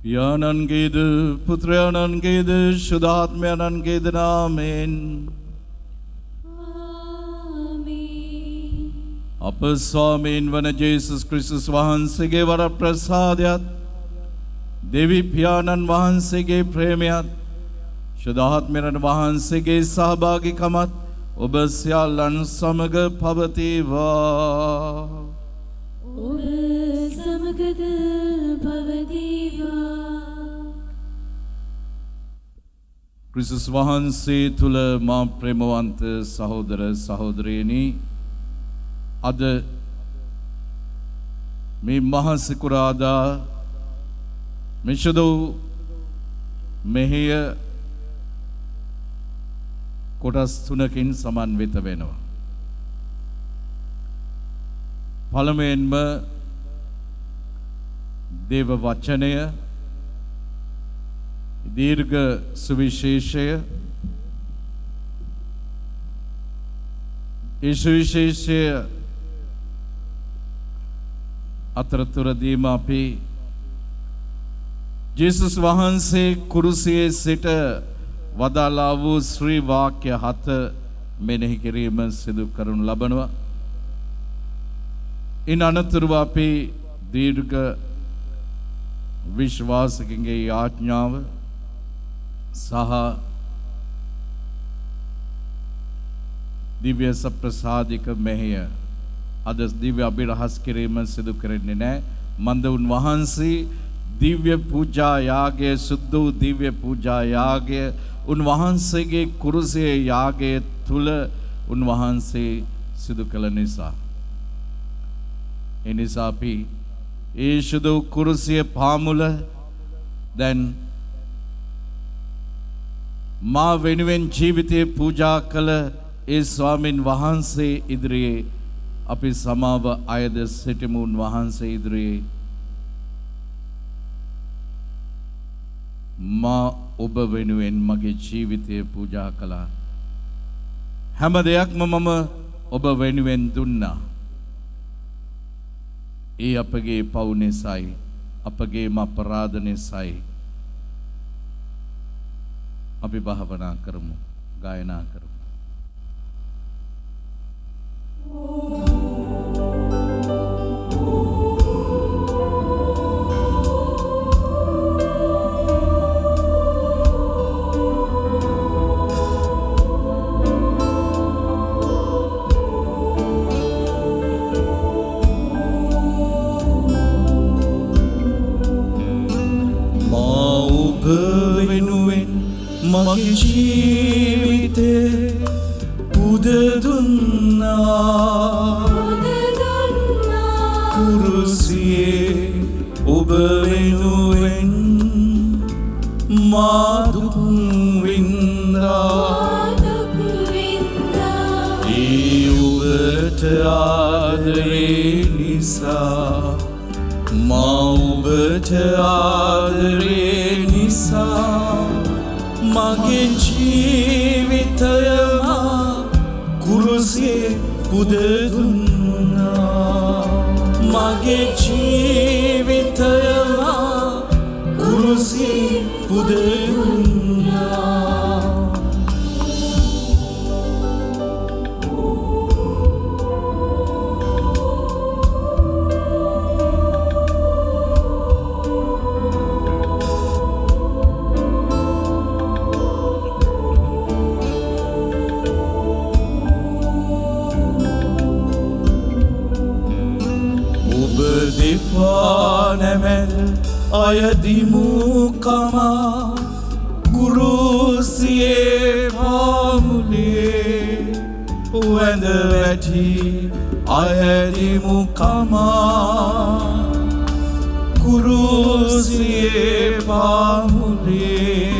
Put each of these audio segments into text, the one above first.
පියාණන්ගේද පුත්‍රයාණන්ගේද ශුද්ධාත්මයන්ගේද නාමයෙන් අප ස්වාමීන් වන ජේසුස් ක්‍රිස්තුස් වහන්සේගේ වරප්‍රසාදයත් දෙවි පියාණන් වහන්සේගේ ප්‍රේමයත් ශුද්ධාත්මයන් වහන්සේගේ සහභාගීකමත් ඔබ සියල්ලන් සමග පවතිවා. ඔබ සමගද පවතිවා. ක්‍රිස්තුස් වහන්සේ තුල මා ප්‍රේමවන්ත සහෝදර සහෝදරියනි, අද මේ මහා සිකුරාදා මිෂදෝ මෙහෙය කොටස් තුනකින් සමන්විත වෙනවා. පළමුවෙන්ම දේව වචනය, දීර්ඝ සුවිශේෂය, ඒ සුවිශේෂය අතරතුරදීම අපි ජේසුස් වහන්සේ කුරුසියේ සිට වදාළා වූ ශ්‍රී වාක්‍ය 7 මෙනෙහි කිරීම සිදු කරනු ලබනවා. ඉන් අනතුරුව අපි දීර්ඝ විශ්වාසිකගේ ආඥාව සහ දිව්‍ය සප්‍රසාදික මෙහෙය අද දිව්‍ය අභිරහස් කිරීම සිදු කරන්නේ නැහැ. මන්ද උන්වහන්සේ දිව්‍ය පූජා යාගය, සුද්ධ වූ දිව්‍ය පූජා යාගය උන්වහන්සේගේ කුරුසියේ යාගය තුල උන්වහන්සේ සිදු කළ නිසා, එනිසා අපි ඒ සුදු කුරුසිය පාමුල දැන් මා වෙනුවෙන් ජීවිතේ පූජා කළ ඒ ස්වාමින් වහන්සේ ඉදිරියේ අපි සමාව අයද සිටිමු. උන්වහන්සේ ඉදිරියේ මා ඔබ වෙනුවෙන් මගේ ජීවිතය පූජා කළා. හැම දෙයක්ම මම ඔබ වෙනුවෙන් දුන්නා. ඒ අපගේ පව් නිසායි, අපගේ අපරාධ නිසායි. අපි භාවනා කරමු, ගායනා කරමු. මගේ ජීවිතේ පුද දුන්නා, කුරුසියේ ඔබ වෙනුවෙන් මා දුක් වින්දා. ඒ ඔබට ආදරේ නිසා, මා ඔබට ආදරේ නිසා මගේ ජීවිතය කුරුසියේ පුද දුන්නා. මගේ ජීවිතය කුරුසියේ පුද දුන්නා. නැමෙත අයදිමු කමා කුරුසියේ පාමුලේ වැඳ වැටි අයදිමු කමා කුරුසියේ පාමුලේ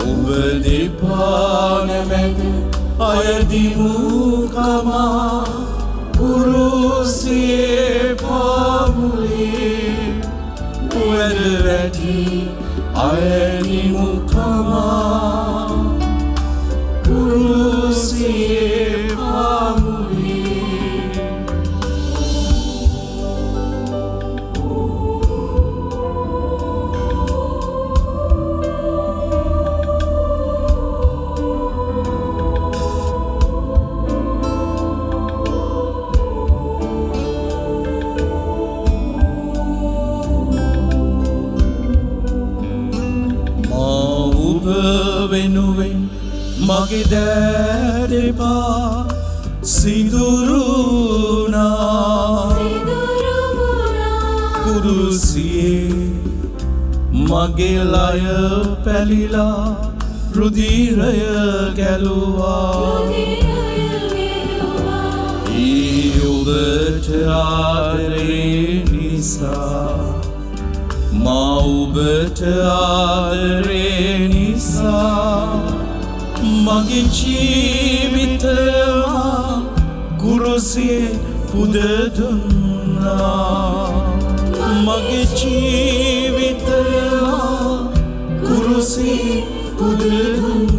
ඔබ දෙපා නැමෙත අයදිමු කමා කුරුසියේ පාමුලේ වැඳ වැටි අයදිමු කමා කුරුසියේ පාමුලේ. ඔබ වෙනුවෙන් මගේ දැඩපා සිදුරුණා කුරුසියේ මගේ ලය පැලිලා රුධිරය ගැලුවා ඔබට ආදරේ නිසා මා ඔබට ආදරේ නිසා මගේ ජීවිතවා කුරුසියේ පුද දුන්නා මගේ ජීවිතවා කුරුසියේ පුද දුන්නා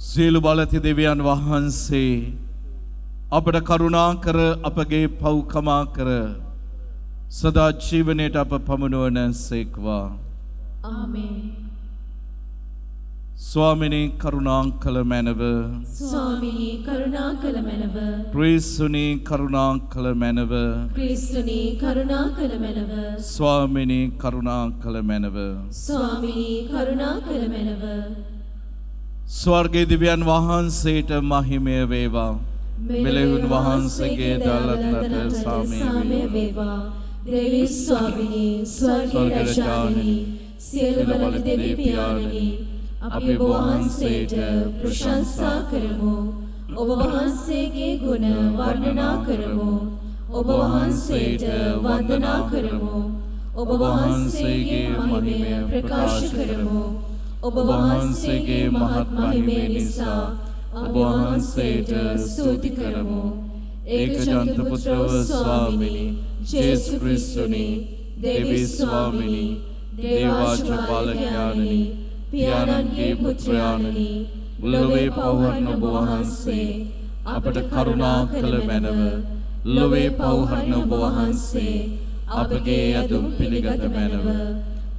සියලු බලති දෙවියන් වහන්සේ අපට කරුණා කර අපගේ පව් කමා කර සදා ජීවනයට අප පමුණුවන සේක්වා. ආමේන්. ස්වාමිනී කරුණා කළ මැනව ස්වාමිනී කරුණා කළ මැනව ක්‍රිස්තුනී කරුණා කළ මැනව ක්‍රිස්තුනී කරුණා කළ මැනව ස්වාමිනී කරුණා කළ මැනව ස්වාමිනී කරුණා කළ මැනව ස්වර්ගයේ දිව්‍යයන් වහන්සේට මහිමය වේවා. මෙලෙහුන් වහන්සේගේ දලතට සාමය වේවා. දේවී ස්වාමිනී ස්වර්ගයේ රජාණනි සියලු බල දෙවි පියාණනි අපි ඔබ වහන්සේට ප්‍රශංසා කරමු. ඔබ වහන්සේගේ ගුණ වර්ණනා කරමු. ඔබ වහන්සේට වන්දනා කරමු. ඔබ වහන්සේගේ මහිමය ප්‍රකාශ කරමු. ඔබ වහන්සේගේ මහත් මහිමය නිසා ඔබ වහන්සේට ස්තුති කරමු. ඒකජාත පුත්‍රව ස්වාමිනී ජේසු ක්‍රිස්තුනි දේවී ස්වාමිනී දේවාච පාලකයාණනි පියාණන්ගේ පුත්‍රයාණනි ලොවේ පවහරන ඔබ වහන්සේ අපට කරුණා කළ මැනව. ලොවේ පවහරන ඔබ වහන්සේ අපගේ අදුම් පිළිගත මැනව.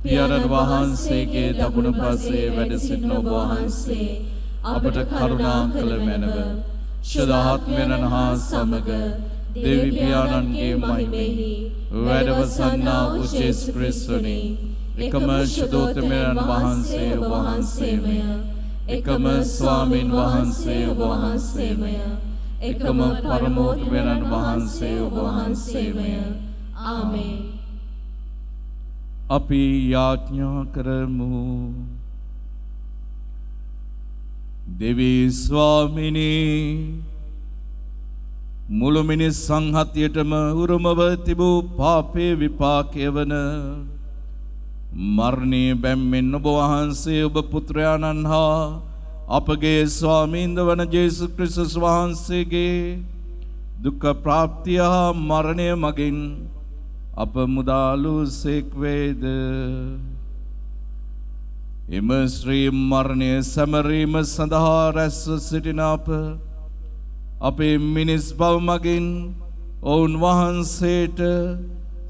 පියාණන් වහන්සේගේ දකුණු පසේ වැඩ සිටින ඔබ වහන්සේ අපට කරුණා කළ මැනව. ශදාත්මයන් හා සමග දෙවි පියාණන්ගේ මහිමෙහි වැඩවසන්නා වූ ජේසු ක්‍රිස්තුනි එකම ශුද්ධෝත්තමයන් වහන්සේ ඔබ වහන්සේමය. එකම ස්වාමීන් වහන්සේ ඔබ වහන්සේමය. එකම පරමෝත්තමයන් වහන්සේ ඔබ වහන්සේමය. ආමේන්. අපි යාඥා කරමු. දෙවී ස්වාමිනී මුළු මිනිස් සංහතියටම උරුමව තිබූ පාපේ විපාකය වන මරණයේ බැම්මෙන් ඔබ වහන්සේ ඔබ පුත්‍රයාණන් හා අපගේ ස්වාමීන්ද වන ජේසු ක්‍රිස්තුස් වහන්සේගේ දුක්ඛ ප්‍රාප්තිය හා මරණය මගින් අප මුදාලු සේක්වේද. එම ශ්‍රී මරණය සැමරීම සඳහා රැස්ව සිටින අපේ මිනිස් බව මගින් ඔවුන් වහන්සේට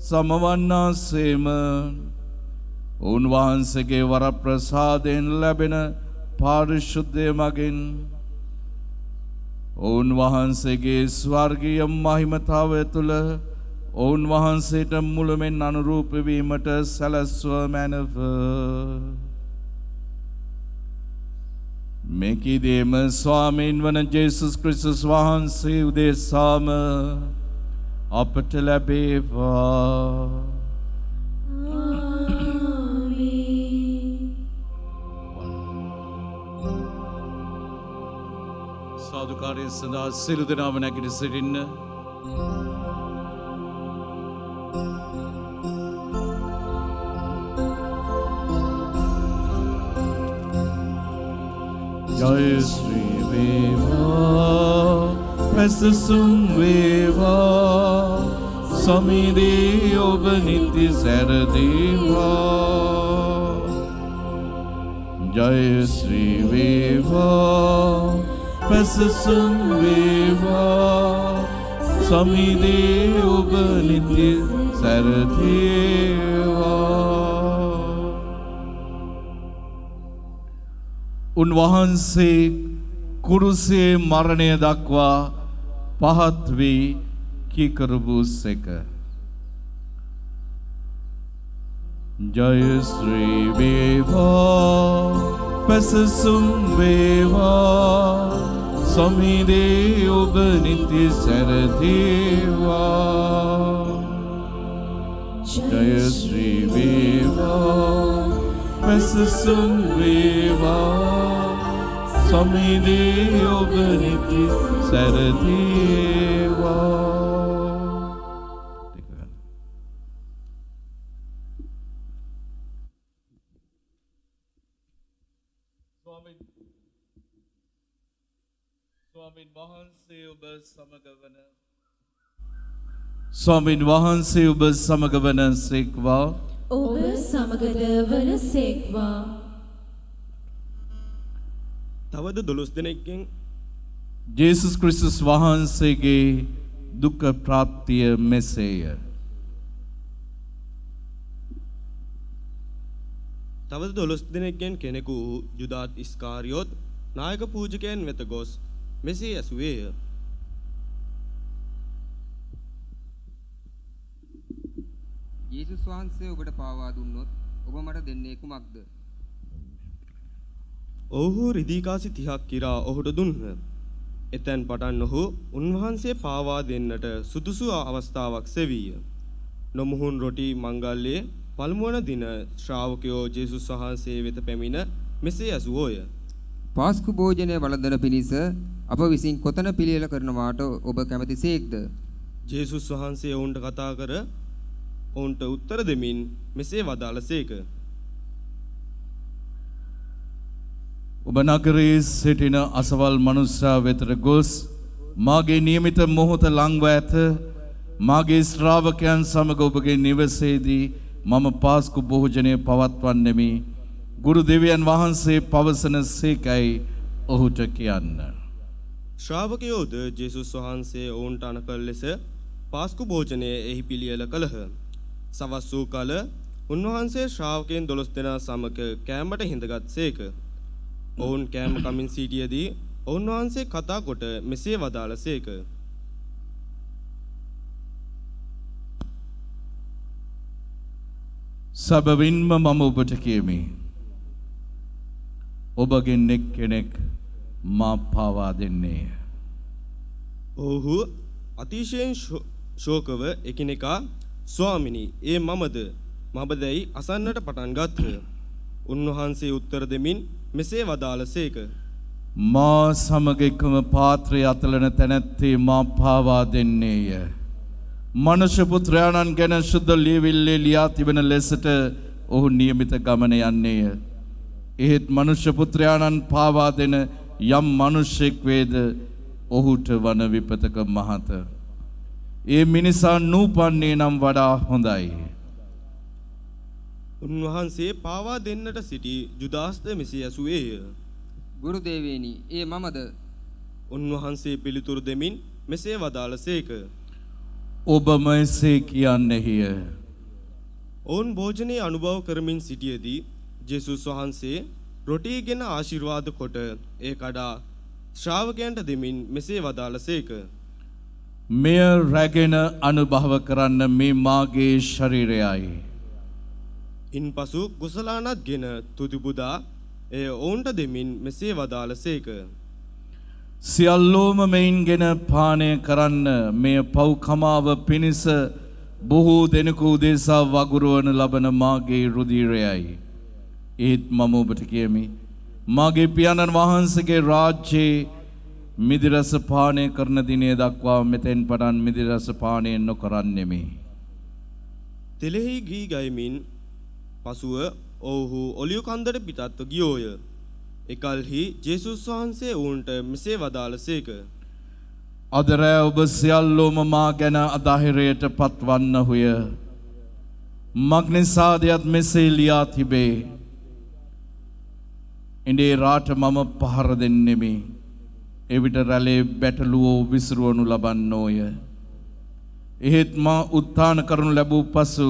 සමවන්නාසේම ඔවුන් වහන්සේගේ වරප්‍රසාදයෙන් ලැබෙන පාරිශුද්ධය මගින් ඔවුන් වහන්සේගේ ස්වර්ගීය මහිමතාවය තුළ ඔවුන් වහන්සේට මුළුමෙන් අනුරූප වීමට සැලැස්ව මැනව. මෙකීදීම ස්වාමීන් වන ජේසුස් ක්‍රිස්තුස් වහන්සේ උදෙසාම අපට ලැබේවා. සාදුකාරය සඳහා සියලු දෙනාම නැගිට සිටින්න. जय श्री वेवा प्रसुम वेवा समिदे ओब नित्य सर देवा. जय श्री वेवा प्रसुम वेवा समिदे ओब नित्य सर देवा. उन्वහන්සේ කුරුසේ මරණය දක්වා පහත් වී කීකරු වූසේක. ජය ශ්‍රී වේවා පසසුම් වේවා සමිදේ ඔබ නිති සැරදේවා. ජය ශ්‍රී වේවා පසසුම් වේවා සමිදේ ඔබ නිති සැරදේවා. ස්වාමීන් වහන්සේ ඔබ සමග වන සේක්වා. ඔබ සමගද වන සේක්වා. තවද 12 දෙනෙක්ගෙන් ජේසුස් ක්‍රිස්තුස් වහන්සේගේ දුක ප්‍රාප්තිය මෙසේය. තවද 12 දෙනෙක්ගෙන් කෙනෙකු යුදාත් ඉස්කාරියොත් නායක පූජකයන් වෙත ගොස් මෙසේ ඇසුවේය. යේසුස් වහන්සේ ඔබට පාවා දුන්නොත් ඔබ මට දෙන්නේ කුමක්ද? ඔහු රිදී කාසි 30ක් කිරා ඔහුට දුන්හ. එතෙන් පටන් ඔහු උන්වහන්සේ පාවා දෙන්නට සුදුසු අවස්ථාවක් සෙවීය. නොමුහුන් රොටි මංගල්‍යයේ පළමුවන දින ශ්‍රාවකයෝ ජේසුස් වහන්සේ වෙත පැමිණ මෙසේ ඇසුවෝය. පාස්කු භෝජනය වළඳන පිණිස අප විසින් කොතන පිළියෙල කරනවාට ඔබ කැමතිසේක්ද? ජේසුස් වහන්සේ ඔවුන්ට කතා කර ඔවුන්ට උත්තර දෙමින් මෙසේ වදාළසේක. ඔබ නගරයේ සිටින අසවල් මනුෂ්‍යයා වෙතට ගොස් මාගේ නියමිත මොහොත ලංව ඇත. මාගේ ශ්‍රාවකයන් සමග ඔබගේ නිවසේදී මම පාස්කු භෝජනය පවත්වන්නෙමි. ගුරු දෙවියන් වහන්සේ පවසන සේකයි ඔහුට කියන්න. ශ්‍රාවකයෝද ජේසුස් වහන්සේ ඔවුන්ට අනකල් ලෙස පාස්කු භෝජනය එහි පිළියෙල කළහ. සවස් වූ කල උන්වහන්සේ ශ්‍රාවකයන් 12 දෙනා සමග කෑමට හිඳගත් සේක. ඔවුන් කෑම කමින් සිටියදී ඔවුන් වහන්සේ කතා කොට මෙසේ වදාළසේක. සබවින්ම මම ඔබට කියමි. ඔබගෙන් එක්කෙනෙක් මා පාවා දෙන්නේය. ඔහු අතිශයින් ශෝකව එකිනෙකා ස්වාමිනි ඒ මමද මබදැයි අසන්නට පටන් ගත්හ. උන්වහන්සේ උත්තර දෙමින් මෙසේ වදාළසේක. මා සමග එකම පාත්‍රය අතලන තැනැත්තේ මා පාවා දෙන්නේය. මනුෂ්‍ය පුත්‍රයාණන් ගැන ශුද්ධ ලියවිල්ලේ ලියා තිබෙන ලෙසට ඔහු නියමිත ගමන යන්නේය. එහෙත් මනුෂ්‍ය පුත්‍රයාණන් පාවා දෙන යම් මනුෂ්‍යෙක් වේද ඔහුට වන විපතක මහත. ඒ මිනිසා නූපන්නේ නම් වඩා හොඳයි. උන්වහන්සේ පාවා දෙන්නට සිටි ජුදාස්ද මෙසේ ඇසුවේය. ගුරු දේවේනි, ඒ මමද? උන්වහන්සේ පිළිතුරු දෙමින් මෙසේ වදාළසේක. ඔබම එසේ කියන්නේය. ඔවුන් භෝජනයේ අනුභව කරමින් සිටියේදී ජේසුස් වහන්සේ රොටිගෙන ආශිර්වාද කොට ඒ කඩා ශ්‍රාවකයන්ට දෙමින් මෙසේ වදාළසේක. මෙය රැගෙන අනුභව කරන්න මේ මාගේ ශරීරයයි. ඉන්පසු කුසලානත්ගෙන තුතිපුදා එය ඔවුන්ට දෙමින් මෙසේ වදාළසේක. සියල්ලෝම මෙයින්ගෙන පානය කරන්න, මෙය පව්කමාව පිණිස බොහෝ දෙනෙකු උදෙසා වගුරුවන ලබන මාගේ රුධිරයයි. ඒත් මම ඔබට කියමි, මාගේ පියාණන් වහන්සේගේ රාජ්‍යයේ මිදිරස පානය කරන දිනය දක්වා මෙතෙන් පටන් මිදිරස පානය නොකරන්නෙමි. තෙලෙහි ගී ගයමින් පසුව ඔවුහු ඔලිව් කන්දට පිටත්ව ගියෝය. එකල්හි ජේසුස් වහන්සේ ඔවුන්ට මෙසේ වදාළසේක. අද රෑ ඔබ සියල්ලෝම මා ගැන අධෛර්යයට පත්වන්නහුය. මග්නිසාදයත් මෙසේ ලියා තිබේ. ඉඳේ රාට මම පහර දෙන්නෙමි. එවිට රැළේ බැටළුවෝ විසිරුවනු ලබන්නෝය. එහෙත් මා උත්ථාන කරනු ලැබූ පසු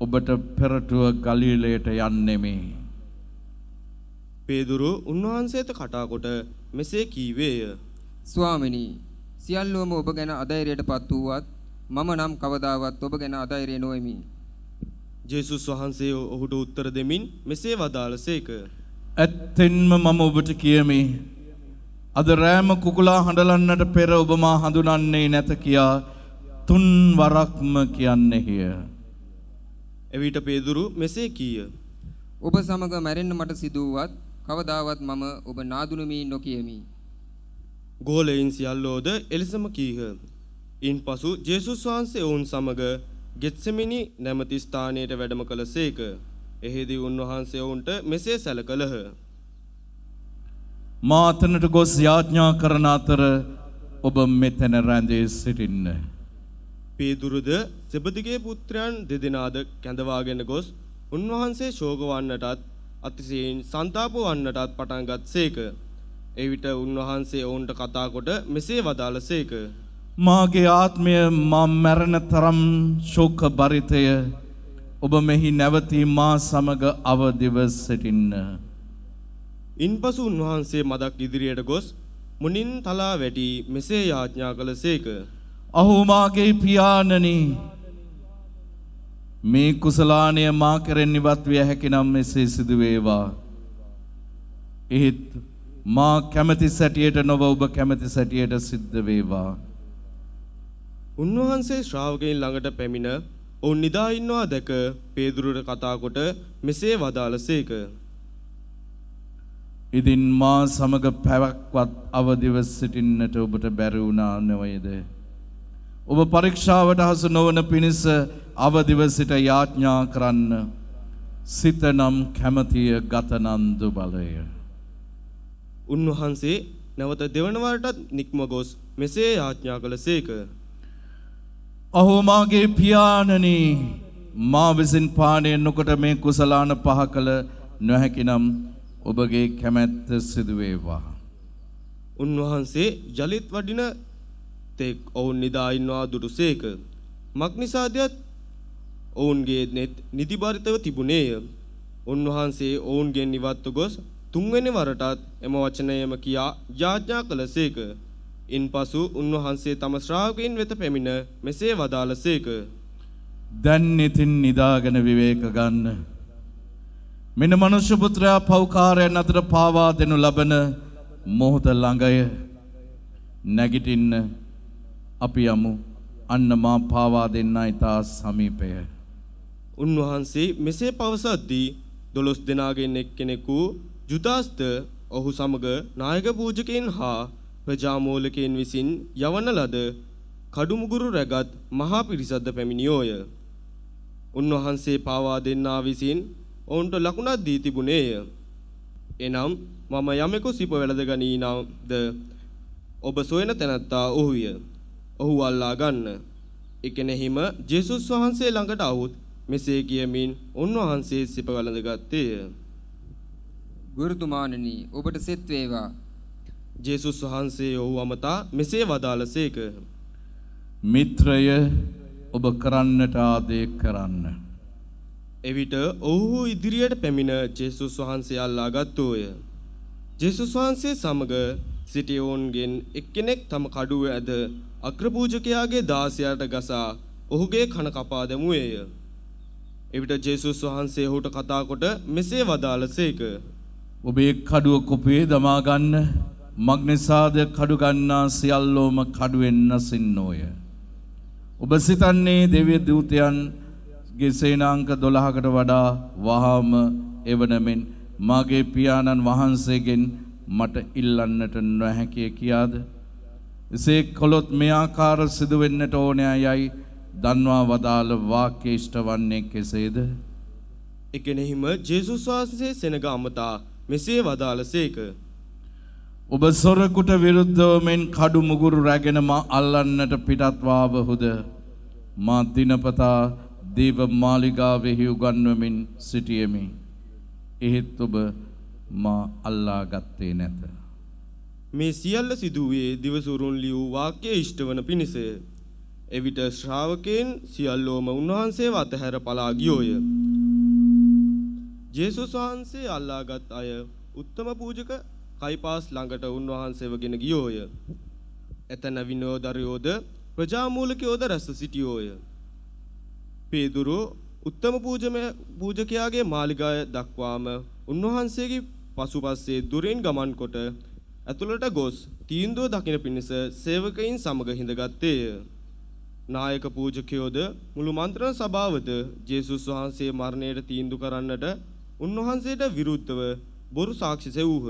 ඔබට පෙරටුව ගලීලයට යන්නෙමි. පේදුරු උන්වහන්සේට කටා කොට මෙසේ කීවේය. ස්වාමිනී සියල්ලෝම ඔබ ගැන අධෛර්යයටපත් වූවත් මම නම් කවදාවත් ඔබ ගැන අධෛර්ය නොවෙමි. ජේසුස් වහන්සේ ඔහුට උත්තර දෙමින් මෙසේ වදාළසේක. ඇත්තෙන්ම මම ඔබට කියමි. අද රෑම කුකුලා හඬලන්නට පෙර ඔබ මා හඳුනන්නේ නැත කියා 3 වරක්ම කියන්නේය. එවිට පේදුරු මෙසේ කීය. ඔබ සමග මැරෙන්න මට සිදු වුවත් කවදාවත් මම ඔබ නාදුනමි නොකියමි. ගෝලයින් සියල්ලෝද එලෙසම කීහ. ඉන්පසු ජේසුස් වහන්සේ ඔවුන් සමග ගෙත්සෙමනි නැමැති ස්ථානයට වැඩම කළසේක. එෙහිදී උන්වහන්සේ ඔවුන්ට මෙසේ සැලකලහ. මා අතනට ගොස් යාඥා කරන අතර ඔබ මෙතන රැඳී සිටින්න. පේදුරුද සෙබදිගේ පුත්‍රයන් දෙදෙනාද කැඳවාගෙන ගොස් උන්වහන්සේ ශෝක වන්නටත් අතිශයින් සන්තාප වන්නටත් පටන් ගත්සේක. එවිට උන්වහන්සේ ඔවුන්ට කතා කොට මෙසේ වදාළසේක. මාගේ ආත්මය මා මැරෙන තරම් ශෝක බරිතය. ඔබ මෙහි නැවතී මා සමග අවදිව සිටින්න. ඉන්පසු උන්වහන්සේ මදක් ඉදිරියට ගොස් මුනින් තලා වැටි මෙසේ යාඥා කළසේක. අහෝ මාගේ පියාණනි, මේ කුසලානය මා කෙරෙන් ඉවත් විය හැකි නම් මෙසේ සිදු වේවා. එහෙත් මා කැමැති සැටියට නොව ඔබ කැමැති සැටියට සිද්ධ වේවා. උන්වහන්සේ ශ්‍රාවකයන් ළඟට පැමිණ ඔවුන් නිදා ඉන්නවා දැක පේදුරුට කතා කොට මෙසේ වදාළසේක. ඉදින් මා සමග පැවක්වත් අවදිව සිටින්නට ඔබට බැරි වුණා නොවේද? ඔබ පරීක්ෂාවට හසු නොවන පිණිස අවදිව සිට යාඥා කරන්න. සිත නම් කැමැතිය ගත නම් දුබලය. උන්වහන්සේ නැවත දෙවන වරටත් නික්ම ගොස් මෙසේ යාඥා කළසේක. අහෝ මාගේ පියාණනි, මා විසින් පානය නොකොට මේ කුසලාන පහ කළ නොහැකි නම් ඔබගේ කැමැත්ත සිදු වේවා. උන්වහන්සේ ජලිත් වඩින තෙක් ඔවුන් නිදා ඉන්නවා දුටුසේක. මක්නිසාදයත් ඔවුන්ගේ නෙත් නිදිබරිතව තිබුණේය. උන්වහන්සේ ඔවුන්ගෙන් ඉවත්ව ගොස් තුන්වෙනි වරටත් එම වචනයම කියා යාඥා කළසේක. ඉන්පසු උන්වහන්සේ තම ශ්‍රාවකයන් වෙත පැමිණ මෙසේ වදාළසේක. දැන් ඉතින් නිදාගෙන විවේක ගන්න. මෙන්න මනුෂ්‍ය පුත්‍රයා පව්කාරයන් අතර පාවා දෙනු ලබන මොහොත ළඟය. නැගිටින්න, අපි යමු. අන්න මා පාවා දෙන්නා ඉතා සමීපය. උන්වහන්සේ මෙසේ පවසද්දී 12 දෙනාගෙන් එක්කෙනෙකු ජුදාස්ද ඔහු සමග නායක පූජකයන් හා ප්‍රජාමූලිකයන් විසින් යවන ලද කඩුමුගුරු රැගත් මහා පිරිසක්ද පැමිණියෝය. උන්වහන්සේ පාවා දෙන්නා විසින් ඔවුන්ට ලකුණක් දී තිබුණේය. එනම් මම යමෙකු සිප වැළඳගනී නම්ද ඔබ සොයන තැනැත්තා ඔහුය. ඔහු අල්ලා ගන්න. එකෙනෙහිම ජේසුස් වහන්සේ ළඟට આવුත් මෙසේ කියමින් උන්වහන්සේ සිප වැළඳගත්තේය. ගුරුතුමාණනි, ඔබට සෙත් වේවා. ජේසුස් වහන්සේ ඔහු අමතා මෙසේ වදාළසේක. මිත්‍රය, ඔබ කරන්නට ආදේ කරන්න. එවිට ඔහු ඉදිරියට පැමිණ ජේසුස් වහන්සේ අල්ලා ගත්තෝය. ජේසුස් වහන්සේ සමග සිටි ඔවුන්ගෙන් එක්කෙනෙක් තම කඩුව ඇද අග්‍රපූජකයාගේ දාසයාට ගසා ඔහුගේ කන කපා දැමුවේය. එවිට ජේසුස් වහන්සේ ඔහුට කතා කොට මෙසේ වදාළසේක. ඔබේ කඩුව කොපුවේ දමා ගන්න. මග්නිසාද කඩු ගන්නා සියල්ලෝම කඩුවෙන් නසින්නෝය. ඔබ සිතන්නේ දෙවිය දූතයන්ගේ සේනාංක 12කට වඩා වහාම එවනමෙන් මාගේ පියාණන් වහන්සේගෙන් මට ඉල්ලන්නට නොහැකිය කියාද? එසේ කළොත් මේ ආකාර සිදු වෙන්නට ඕනෑ යයි දන්වා වදාළ වාක්‍ය ඉෂ්ට වන්නේ කෙසේද? එකෙනෙහිම ජේසුස් වහන්සේ සෙනග අමතා මෙසේ වදාළසේක. ඔබ සොරකුට විරුද්ධව මෙන් කඩු මුගුරු රැගෙන මා අල්ලන්නට පිටත්වාවහුද? මා දිනපතා දේව මාලිගාවෙහි උගන්වමින් සිටියෙමි. එහෙත් ඔබ මා අල්ලා ගත්තේ නැත. මේ සියල්ල සිදුවේ දිවසුරුන් ලියූ වාක්‍ය ඉෂ්ට වන පිණිස. එවිට ශ්‍රාවකයන් සියල්ලෝම උන්වහන්සේව අතහැර පලා ගියෝය. ජේසුස් වහන්සේ අල්ලාගත් අය උත්තම පූජක කයිපාස් ළඟට උන්වහන්සේව ගෙන ගියෝය. එතන විනෝදරියෝද ප්‍රජාමූලිකයෝද රැස් සිටියෝය. පේදුරු උත්තම පූජකයාගේ මාලිගාව දක්වාම උන්වහන්සේගේ පසුපස්සේ දුරින් ගමන් කොට ඇතුළට ගොස් තීන්දුව දකින පිණිස සේවකයින් සමග හිඳගත්තේය. නායක පූජකයෝද මුළු මන්ත්‍රණ සභාවද ජේසුස් වහන්සේ මරණයට තීන්දුව කරන්නට උන්වහන්සේට විරුද්ධව බොරු සාක්ෂි සෙවූහ.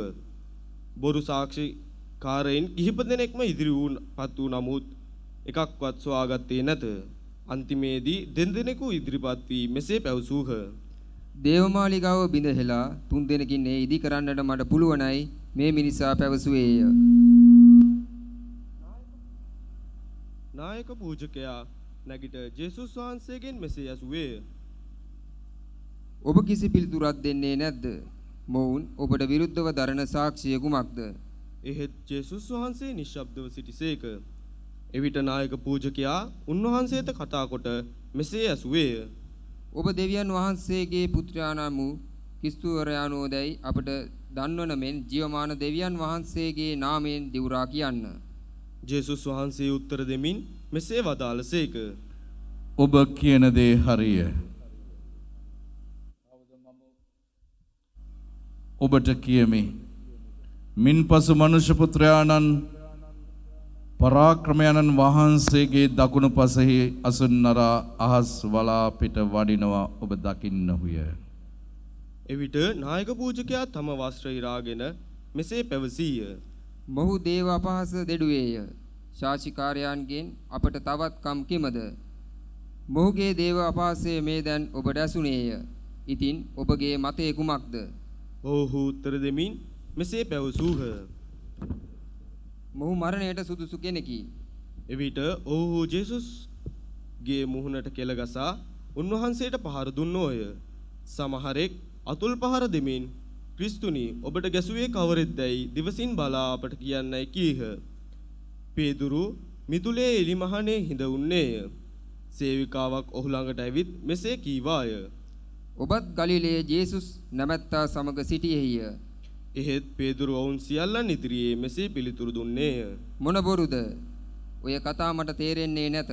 බොරු සාක්ෂිකාරයින් කිහිප දෙනෙක්ම ඉදිරිපත් වූ නමුත් එකක්වත් සොයාගත්තේ නැත. අන්තිමේදී දෙන්නෙකු ඉදිරිපත් වී මෙසේ පැවසූහ. දේවමාලිගාව බිඳහෙලා 3 දෙනකින් ඒ ඉදි කරන්නට මට පුළුවනයි මේ මිනිසා පැවසුවේය. නායක පූජකයා නැගිට ජේසුස් වහන්සේගෙන් මෙසේ ඇසුවේය. ඔබ කිසි පිළිතුරක් දෙන්නේ නැද්ද? මොවුන් ඔබට විරුද්ධව දරන සාක්ෂිය කුමක්ද? එහෙත් ජේසුස් වහන්සේ නිශ්ශබ්දව සිටිසේක. එවිට නායක පූජකයා උන්වහන්සේට කතා කොට මෙසේ ඇසුවේය. ඔබ දෙවියන් වහන්සේගේ පුත්‍රයාණන් වූ ක්‍රිස්තුවරයාණෝදැයි අපට දන්වන මෙන් ජීවමාන දෙවියන් වහන්සේගේ නාමයෙන් දිවුරා කියන්න. ජේසුස් වහන්සේ උත්තර දෙමින් මෙසේ වදාළසේක. ඔබ කියන දේ හරිය. ඔබට කියමි. මින්පසු මනුෂ්‍ය පුත්‍රයාණන් පරාක්‍රමයන්න් වහන්සේගේ දකුණු පසෙහි අසුන්නරා අහස් වලා පිට වඩිනවා ඔබ දකින්නහුය. එවිට නායක පූජකයා තම වස්ත්‍රය ඉරාගෙන මෙසේ පැවසීය. මොහු දේව අපහාස දෙඩුවේය. ශාසිකාරයන්ගෙන් අපට තවත් කම් කිමද? මොහුගේ දේව අපහාසය මේ දැන් ඔබට ඇසුනේය. ඉතින් ඔබගේ මතය කුමක්ද? ඔහු උත්තර දෙමින් මෙසේ පැවසූහ. මොහු මරණයට සුදුසු කෙනෙකි. එවිට ඔහු ජේසුස්ගේ මුහුණට කෙලගසා උන්වහන්සේට පහර දුන්නෝය. සමහරෙක් අතුල් පහර දෙමින් ක්‍රිස්තුනි ඔබට ගැසුවේ කවරෙක්දැයි දිවසින් බලා අපට කියන්නයි කීහ. පේදුරු මිදුලේ එලිමහනේ හිඳ උන්නේය. සේවිකාවක් ඔහු ළඟට ඇවිත් මෙසේ කීවාය. ඔබත් ගලිලයේ ජේසුස් නැමැත්තා සමග සිටියේය. එහෙත් පේදුරු ඔවුන් සියල්ලන් ඉදිරියේ මෙසේ පිළිතුරු දුන්නේය. මොන බොරුද? ඔය කතා මට තේරෙන්නේ නැත.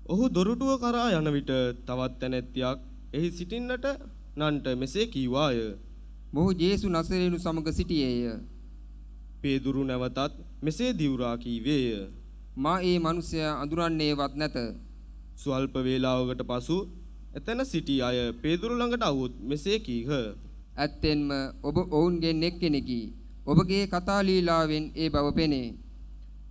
ඔහු දොරටුව කරා යන විට තවත් තැනැත්තියක් එහි සිටින්නට නන්ට මෙසේ කීවාය. මොහු ජේසු නසරේනු සමග සිටියේය. පේදුරු නැවතත් මෙසේ දිවුරා කීවේය. මා ඒ මිනිසයා අඳුරන්නේවත් නැත. ස්වල්ප වේලාවකට පසු එතන සිටි අය පේදුරු ළඟට આવුත් මෙසේ කීහ. ඇත්තෙන්ම ඔබ ඔවුන්ගෙන් එක්කෙනෙකි. ඔබගේ කතා ලීලාවෙන් ඒ බව පෙනේ.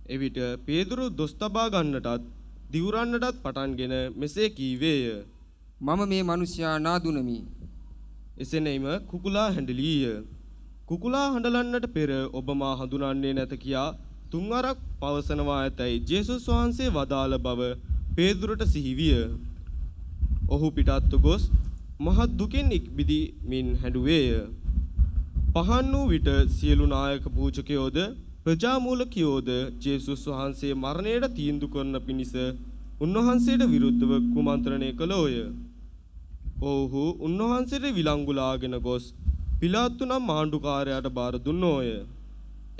එවිට පේදුරු දොස් තබා ගන්නටත් දිවුරන්නටත් පටන්ගෙන මෙසේ කීවේය. මම මේ මිනිසයා නාදුනමි. එසෙනෙයිම කුකුලා හැඬලීය. කුකුලා හඬලන්නට පෙර ඔබ මා හඳුනන්නේ නැත කියා තුන්වරක් පවසනවා ඇතැයි ජේසුස් වහන්සේ වදාළ බව පේදුරට සිහිවිය. ඔහු පිටත්ව ගොස් මහත් දුකින් ඉක්බිදිමින් හැඬුවේය. පහන් වූ විට සියලු නායක පූජකයෝද ප්‍රජාමූලිකයෝද ජේසුස් වහන්සේ මරණයට තීන්දුව කරන පිණිස උන්වහන්සේට විරුද්ධව කුමන්ත්‍රණය කළෝය. ඔව්හු උන්වහන්සේට විලංගුලාගෙන ගොස් පිලාතු නම් ආණ්ඩුකාරයාට බාර දුන්නෝය.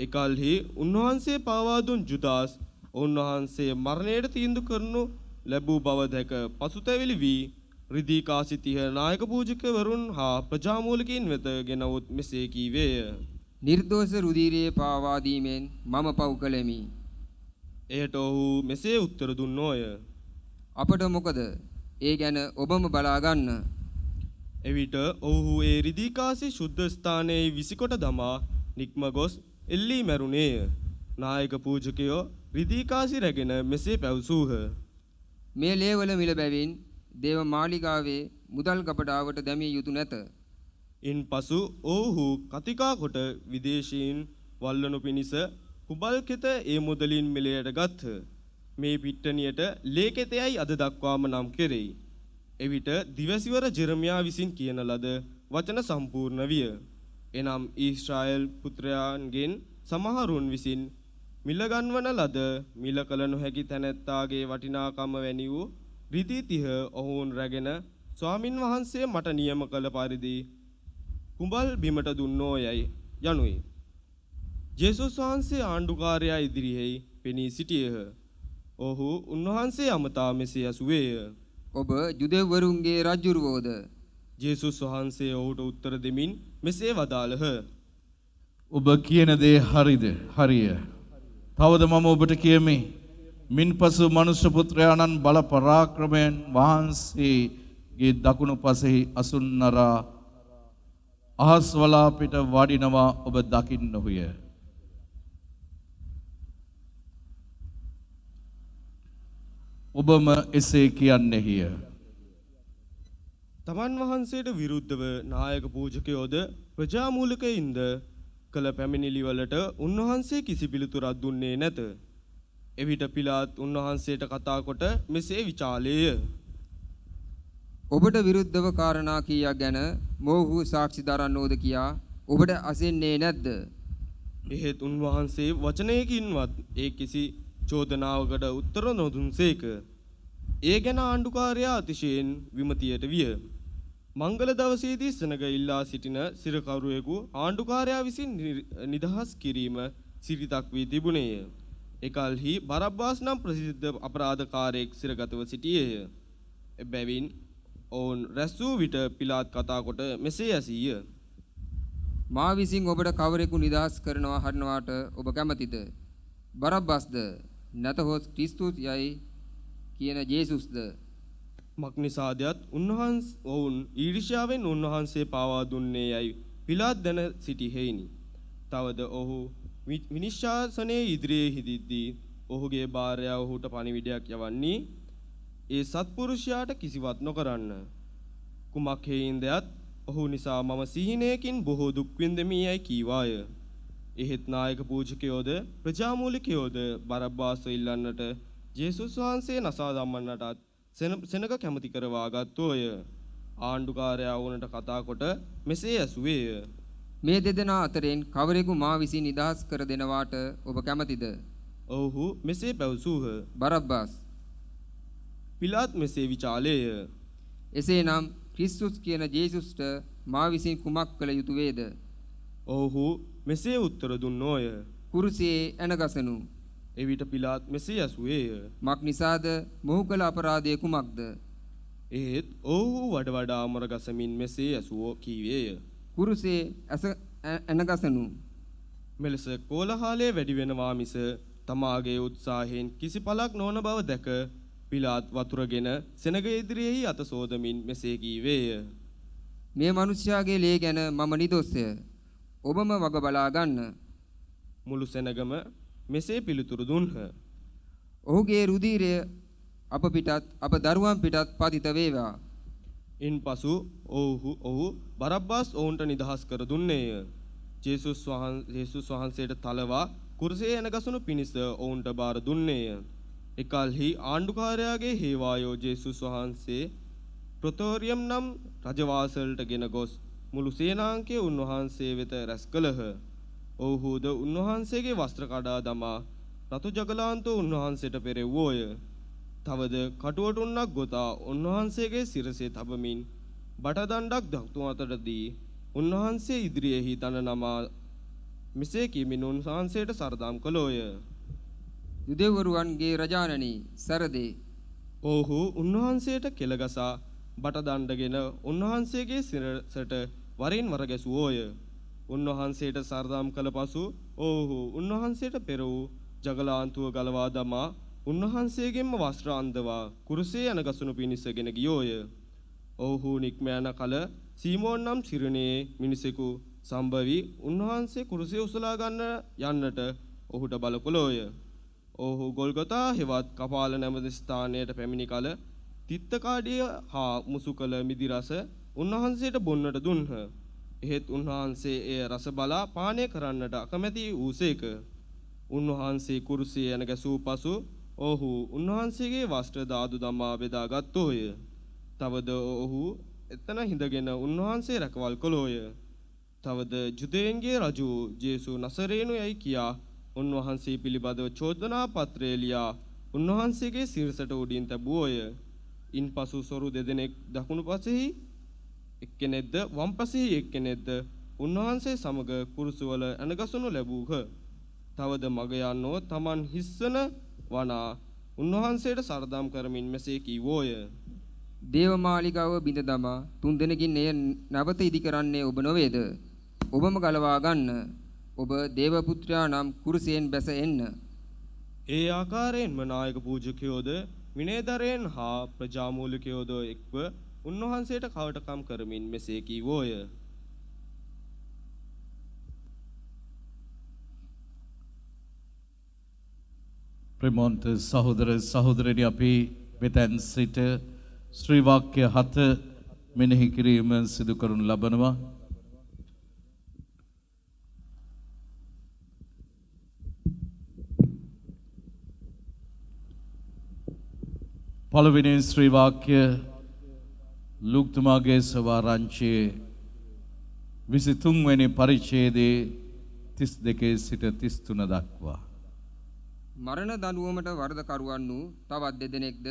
එකල්හි උන්වහන්සේ පාවා දුන් ජුදාස් උන්වහන්සේ මරණයට තීන්දුව කරනු ලැබූ බව දැක පසුතැවිලි වී රිදී කාසිතිහ නායක පූජකවරුන් හා ප්‍රජාමූලිකයින් වෙත ගෙනවොත් මෙසේ කීවේය. නිර්දෝෂ රුධිරයේ පාවා දීමෙන් මම පව් කළෙමි. එයට ඔහු මෙසේ උත්තර දුන්නෝය. අපට මොකද? ඒ ගැන ඔබම බලා ගන්න. එවිට ඔහු ඒ රිදී කාසි ශුද්ධ ස්ථානයේ විසිකොට දමා නික්ම ගොස් එල්ලී මැරුණේය. නායක පූජකයෝ රිදී කාසි රැගෙන මෙසේ පැවසූහ. මේ ලේවල මිල බැවින් දේව මාලිගාවේ මුදල් කපඩාවට දැමිය යුතු නැත. ඉන්පසු ඔවුහු කතිකා කොට විදේශීන් වල්ලනු පිණිස කුබල් කෙත ඒ මුදලින් මිලයට ගත්හ. මේ පිට්ටනියට ලේකෙතයයි අද දක්වාම නම් කෙරෙයි. එවිට දිවසිවර ජෙරමියා විසින් කියන ලද වචන සම්පූර්ණ විය. එනම් ඊශ්‍රායෙල් පුත්‍රයන්ගෙන් සමහරුන් විසින් මිල ගන්වන ලද මිල කළ නොහැකි තැනැත්තාගේ වටිනාකම වැනි වූ රිදී 30 ඔවුන් රැගෙන ස්වාමින් වහන්සේ මට නියම කළ පරිදි කුඹල් බිමට දුන්නෝ යයි යනුයි. ජේසුස් වහන්සේ ආණ්ඩුකාරයා ඉදිරියෙහි පෙනී සිටියේහ. ඔහු උන්වහන්සේ අමතා මෙසේ ඇසුවේය. ඔබ ජුදෙව්වරුන්ගේ රජුරුවෝද? ජේසුස් වහන්සේ ඔහුට උත්තර දෙමින් මෙසේ වදාළහ. ඔබ කියන දේ හරිද? හරිය. තවද මම ඔබට කියමි. මින්පසු මනුෂ්‍ය පුත්‍රයාණන් බල පරාක්‍රමයෙන් වහන්සේගේ දකුණු පසෙහි අසුන්නරා අහස් වලාපිට වඩිනවා ඔබ දකින්නහුය. ඔබම එසේ කියන්නේය. තමන් වහන්සේට විරුද්ධව නායක පූජකයෝද ප්‍රජාමූලිකයින්ද කළ පැමිණිලිවලට උන්වහන්සේ කිසි පිළිතුරක් දුන්නේ නැත. එවිට පිලාත් උන්වහන්සේට කතා කොට මෙසේ විචාලේය. ඔබට විරුද්ධව කාරණා කීයක් ගැන මොහු සාක්ෂි දරන්නෝද කියා ඔබට අසෙන්නේ නැද්ද? එහෙත් උන්වහන්සේ වචනයකින්වත් ඒ කිසි චෝදනාවකට උත්තර නොදුන්සේක. ඒ ගැන ආණ්ඩුකාරයා අතිශයින් විමතියට විය. මංගල දවසේදී සෙනග ඉල්ලා සිටින සිරකරුවෙකු ආණ්ඩුකාරයා විසින් නිදහස් කිරීම සිරිතක් වී තිබුණේය. එකල්හි බරබ්බාස් නම් ප්‍රසිද්ධ අපරාධකාරයෙක් සිරගතව සිටියේය. එබැවින් ඔවුන් රැස් වූ විට පිලාත් කතා කොට මෙසේ ඇසීය. මා විසින් ඔබට කවරෙකු නිදහස් කරනවා හරිනවාට ඔබ කැමතිද? බරබ්බාස්ද නැතහොත් ක්‍රිස්තුස් යයි කියන ජේසුස්ද? මක්නිසාදයත් ඔවුන් ඊර්ෂ්‍යාවෙන් උන්වහන්සේ පාවා දුන්නේ යයි පිලාත් දැන සිටි හේිනි. තවද ඔහු විනිශ්චාසනයේ ඉදිරියේ හිටිද්දී ඔහුගේ භාර්යාව ඔහුට පණිවිඩයක් යවන්නේ ඒ සත්පුරුෂයාට කිසිවක් නොකරන්න. කුමක් හේින්දයත් ඔහු නිසා මම සිහිනයකින් බොහෝ දුක් විඳෙමි යයි කීවාය. එහෙත් නායක පූජකයෝද ප්‍රජාමූලිකයෝද බරබ්බාස්ව ඉල්ලන්නට ජේසුස් වහන්සේ නසා දමන්නටත් සෙනග කැමති කරවා ගත්තෝය. ආණ්ඩුකාරයා වුණට කතා කොට මෙසේ ඇසුවේය. මේ දෙදෙනා අතරින් කවරෙකු මා විසින් නිදහස් කර දෙනවාට ඔබ කැමතිද? ඔව්හු මෙසේ පැවසූහ. බරබ්බාස්. පිලාත් මෙසේ විචාලේය. එසේනම් ක්‍රිස්තුස් කියන ජේසුස්ට මා විසින් කුමක් කළ යුතු වේද? ඔව්හු මෙසේ උත්තර දුන්නෝය. කුරුසියේ ඇනගසනු. එවිට පිලාත් මෙසේ ඇසුවේය. මක් නිසාද මොහු කළ අපරාධය කුමක්ද? එහෙත් ඔව්හු වඩ වඩා අමර ගසමින් මෙසේ ඇසුවෝ කීවේය. කුරුසේ ඇනගසනු. මෙලෙස කෝලහලයේ වැඩි වෙනවා මිස තමාගේ උත්සාහයෙන් කිසි පළක් නොවන බව දැක පිලාත් වතුරගෙන සෙනග ඉදිරියෙහි අත සෝදමින් මෙසේ කීවේය. මේ මිනිස්යාගේ ලේ ගැන මම නිදොස්ය. ඔබම වග බලා ගන්න. මුළු සෙනගම මෙසේ පිළිතුරු දුන්හ. ඔහුගේ රුධිරය අප පිටත් අප දරුවන් පිටත් පතිත වේවා. ඉන්පසු ඔහු බරබ්බාස් ඔවුන්ට නිදහස් කර දුන්නේය. ජේසුස් වහන්සේට තලවා කුරුසයේ එනගසුණු පිණිස ඔවුන්ට බාර දුන්නේය. එකල්හි ආණ්ඩුකාරයාගේ හේවායෝ ජේසුස් වහන්සේ ප්‍රොතෝරියම් නම් රජවාසලට ගෙන ගොස් මුළු සේනාංකය උන්වහන්සේ වෙත රැස් කළහ. ඔව්හුද උන්වහන්සේගේ වස්ත්‍ර කඩා දමා රතු ජගලාන්තෝ උන්වහන්සේට පෙරෙව්වෝය. තවද කටුවටුන්නක් ගොතා උන්වහන්සේගේ සිරසේ තබමින් බටදණ්ඩක් දක්තු අතට දී උන්වහන්සේ ඉදිරියෙහි දන නමා මෙසේ කීමින් උන්වහන්සේට සරදම් කළෝය. යුදෙව්වරුන්ගේ රජාණනි සරදේ. ඔහු උන්වහන්සේට කෙලගසා බටදණ්ඩගෙන උන්වහන්සේගේ සිරසට වරින් වර ගැසුවෝය. උන්වහන්සේට සරදම් කළ පසු ඔහු උන්වහන්සේට පෙර වූ ජගලාන්තුව ගලවා දමා උන්වහන්සේගෙන්ම වස්ත්‍ර අන්දවා කුරුසේ යන ගසුණු පිණිසගෙන ගියෝය. ඔහු නික්ම යන කල සීමෝන් නම් සිරණේ මිනිසෙකු සම්භවි උන්වහන්සේ කුරුසේ උසලා ගන්න යන්නට ඔහුට බල කළෝය. ඔහු ගොල්ගොතා හෙවත් කපාල නැමැති ස්ථානයට පැමිණි කල තිත්තකාඩිය හා මුසු කළ මිදි රස උන්වහන්සේට බොන්නට දුන්හ. එහෙත් උන්වහන්සේ එය රස බලා පානය කරන්නට අකමැති වූසේක. උන්වහන්සේ කුරුසියේ යන ගැසූ පසු ඔහු උන්වහන්සේගේ වස්ත්‍ර දාදු දමා බෙදා ගත්තෝය. තවද ඔහු එතන හිඳගෙන උන්වහන්සේ රැකවල් කළෝය. තවද ජුදේන්ගේ රජු ජේසු නසරේනු යයි කියා උන්වහන්සේ පිළිබඳව චෝදනා පත්‍රය ලියා උන්වහන්සේගේ සිරසට උඩින් තැබුවෝය. ඉන්පසු සොරු දෙදෙනෙක් දකුණු පසෙහි එක්කෙනෙක්ද වම් පසෙහි එක්කෙනෙක්ද උන්වහන්සේ සමග කුරුසවල ඇනගසනු ලැබූහ. තවද මග යන්නෝ තමන් හිස්සන වනා උන්වහන්සේට සරදම් කරමින් මෙසේ කීවෝය. දේවමාලිගාව බිඳ දමා තුන් දෙනකින් එය නැවත ඉදි කරන්නේ ඔබ නොවේද? ඔබම ගලවා ගන්න. ඔබ දේවපුත්‍රයා නම් කුරුසයෙන් බැස එන්න. ඒ ආකාරයෙන්ම නායක පූජකයෝද විනයදරයන් හා ප්‍රජාමූලිකයෝද එක්ව උන්වහන්සේට කවටකම් කරමින් මෙසේ කීවෝය. ප්‍රමෝන්ත සහෝදර සහෝදරනි අපි මෙතෙන් සිට ශ්‍රී වාක්‍ය 7 මෙනෙහි කිරීම සිදු කරනු ලබනවා. පළවෙනි ශ්‍රී වාක්‍ය ලූක්තුමාගේ සවාරංචියේ 23 වෙනි පරිච්ඡේදයේ 32 සිට 33 දක්වා. මරණ දඬුවමට වරදකරුවන් වූ තවත් දෙදෙනෙක්ද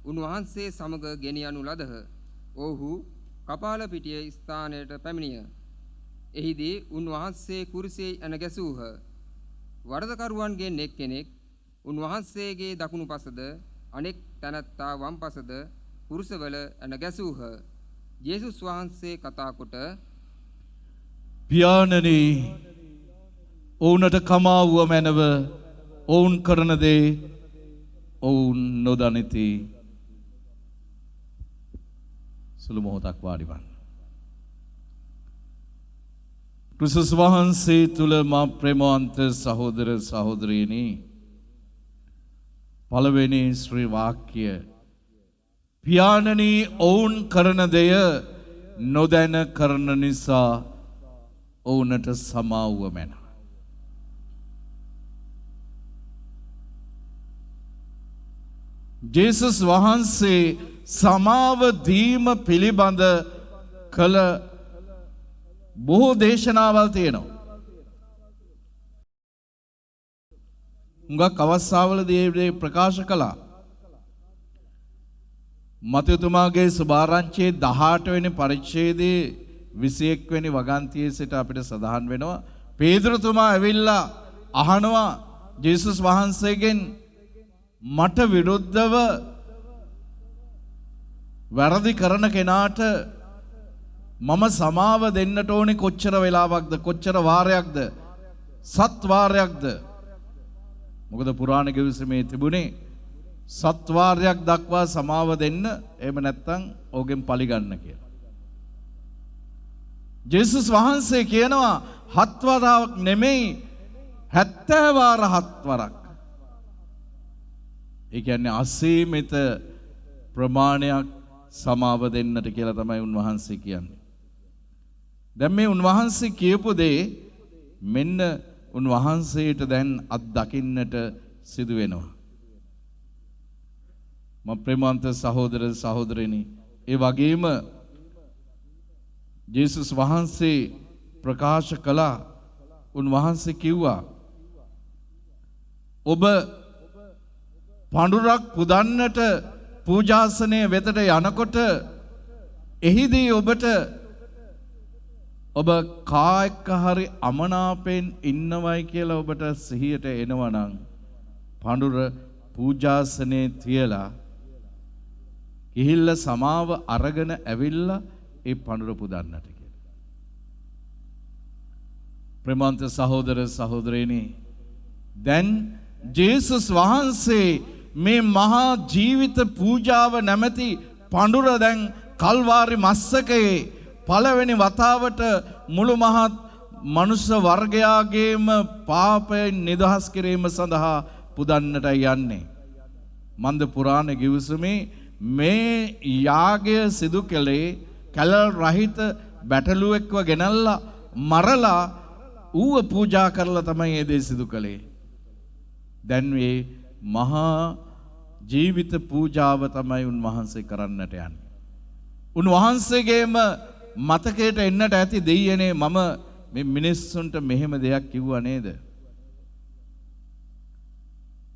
උන්වහන්සේ සමග ගෙනියනු ලදහ. ඔව්හු කපාලපිටිය ස්ථානයට පැමිණිය. එහිදී උන්වහන්සේ කුරුසියේ ඇන ගැසූහ. වරදකරුවන්ගෙන් එක්කෙනෙක් උන්වහන්සේගේ දකුණු පසද අනෙක් තැනැත්තා වම් පසද කුරුසවල ඇන ගැසූහ. යේසුස් වහන්සේ කතා කොට පියාණනි ඔවුන්ට කමාවුව මැනව ඔවුන් කරන දේ ඔවුන් නොදනිති. සුළු මොහොතක් වාඩි වන්න. ක්‍රිස්තුස් වහන්සේ තුල මා ප්‍රේමවන්ත සහෝදර සහෝදරියනි, පළවෙනි ශ්‍රී වාක්‍ය පියාණනි ඔවුන් කරන දෙය නොදැන කරන නිසා ඔවුන්ට සමාවුව මැනව. ජේසුස් වහන්සේ සමාව දීම පිළිබඳ කළ බොහෝ දේශනාවල් තියෙනවා. හුඟක් අවස්ථාවලදී ඒ ප්‍රකාශ කළා. මතයතුමාගේ සුභාරංචියේ 18 වෙනි පරිච්ඡේදයේ 21 වෙනි වගන්තියේ සිට අපිට සඳහන් වෙනවා පේදුරුතුමා ඇවිල්ලා අහනවා ජේසුස් වහන්සේගෙන් මට විරුද්ධව වැරදි කරන කෙනාට මම සමාව දෙන්නට ඕනේ කොච්චර වෙලාවක්ද, කොච්චර වාරයක්ද, සත් වාරයක්ද? මොකද පුරාණ කිවිසුමේ තිබුණේ සත් වාරයක් දක්වා සමාව දෙන්න, එහෙම නැත්නම් ඕගෙන් පලි ගන්න කියලා. ජේසුස් වහන්සේ කියනවා 7 වරක් නෙමෙයි 70 වාර 7 වරක්. ඒ කියන්නේ අසීමිත ප්‍රමාණයක් සමාව දෙන්නට කියලා තමයි උන්වහන්සේ කියන්නේ. දැන් මේ උන්වහන්සේ කියපු දේ මෙන්න උන්වහන්සේට දැන් අත්දකින්නට සිදු වෙනවා. මම ප්‍රේමවන්ත සහෝදර සහෝදරියනි, ඒ වගේම ජේසුස් වහන්සේ ප්‍රකාශ කළා, උන්වහන්සේ කිව්වා ඔබ පඳුරක් පුදන්නට පූජාසනයේ වෙතට යනකොට එහිදී ඔබට ඔබ කායක හරි අමනාපෙන් ඉන්නවයි කියලා ඔබට සිහියට එනවා නම් පඳුර පූජාසනයේ තියලා ගිහිල්ලා සමාව අරගෙන ඇවිල්ලා ඒ පඳුර පුදන්නට කියලා. ප්‍රේමවන්ත සහෝදර සහෝදරියනි, දැන් ජේසුස් වහන්සේ මේ මහා ජීවිත පූජාව නැමැති පඳුර දැන් කල්වාරි මස්සකයේ පළවෙනි වතාවට මුළු මහත් මනුෂ්‍ය වර්ගයාගේම පාපයෙන් නිදහස් කිරීම සඳහා පුදන්නට යන්නේ. මන්ද පුරාණ ගිවිසුමේ මේ යාගය සිදු කළේ කැලල් රහිත බැටළුවෙක්ව ගෙනල්ලා මරලා ඌව පූජා කරලා තමයි ඒ දේ සිදු කළේ. දැන් මේ මහා ජීවිත පූජාව තමයි උන්වහන්සේ කරන්නට යන්නේ. උන්වහන්සේගේම මතකයට එන්නට ඇති දෙයියනේ මම මේ මිනිස්සුන්ට මෙහෙම දෙයක් කිව්වා නේද?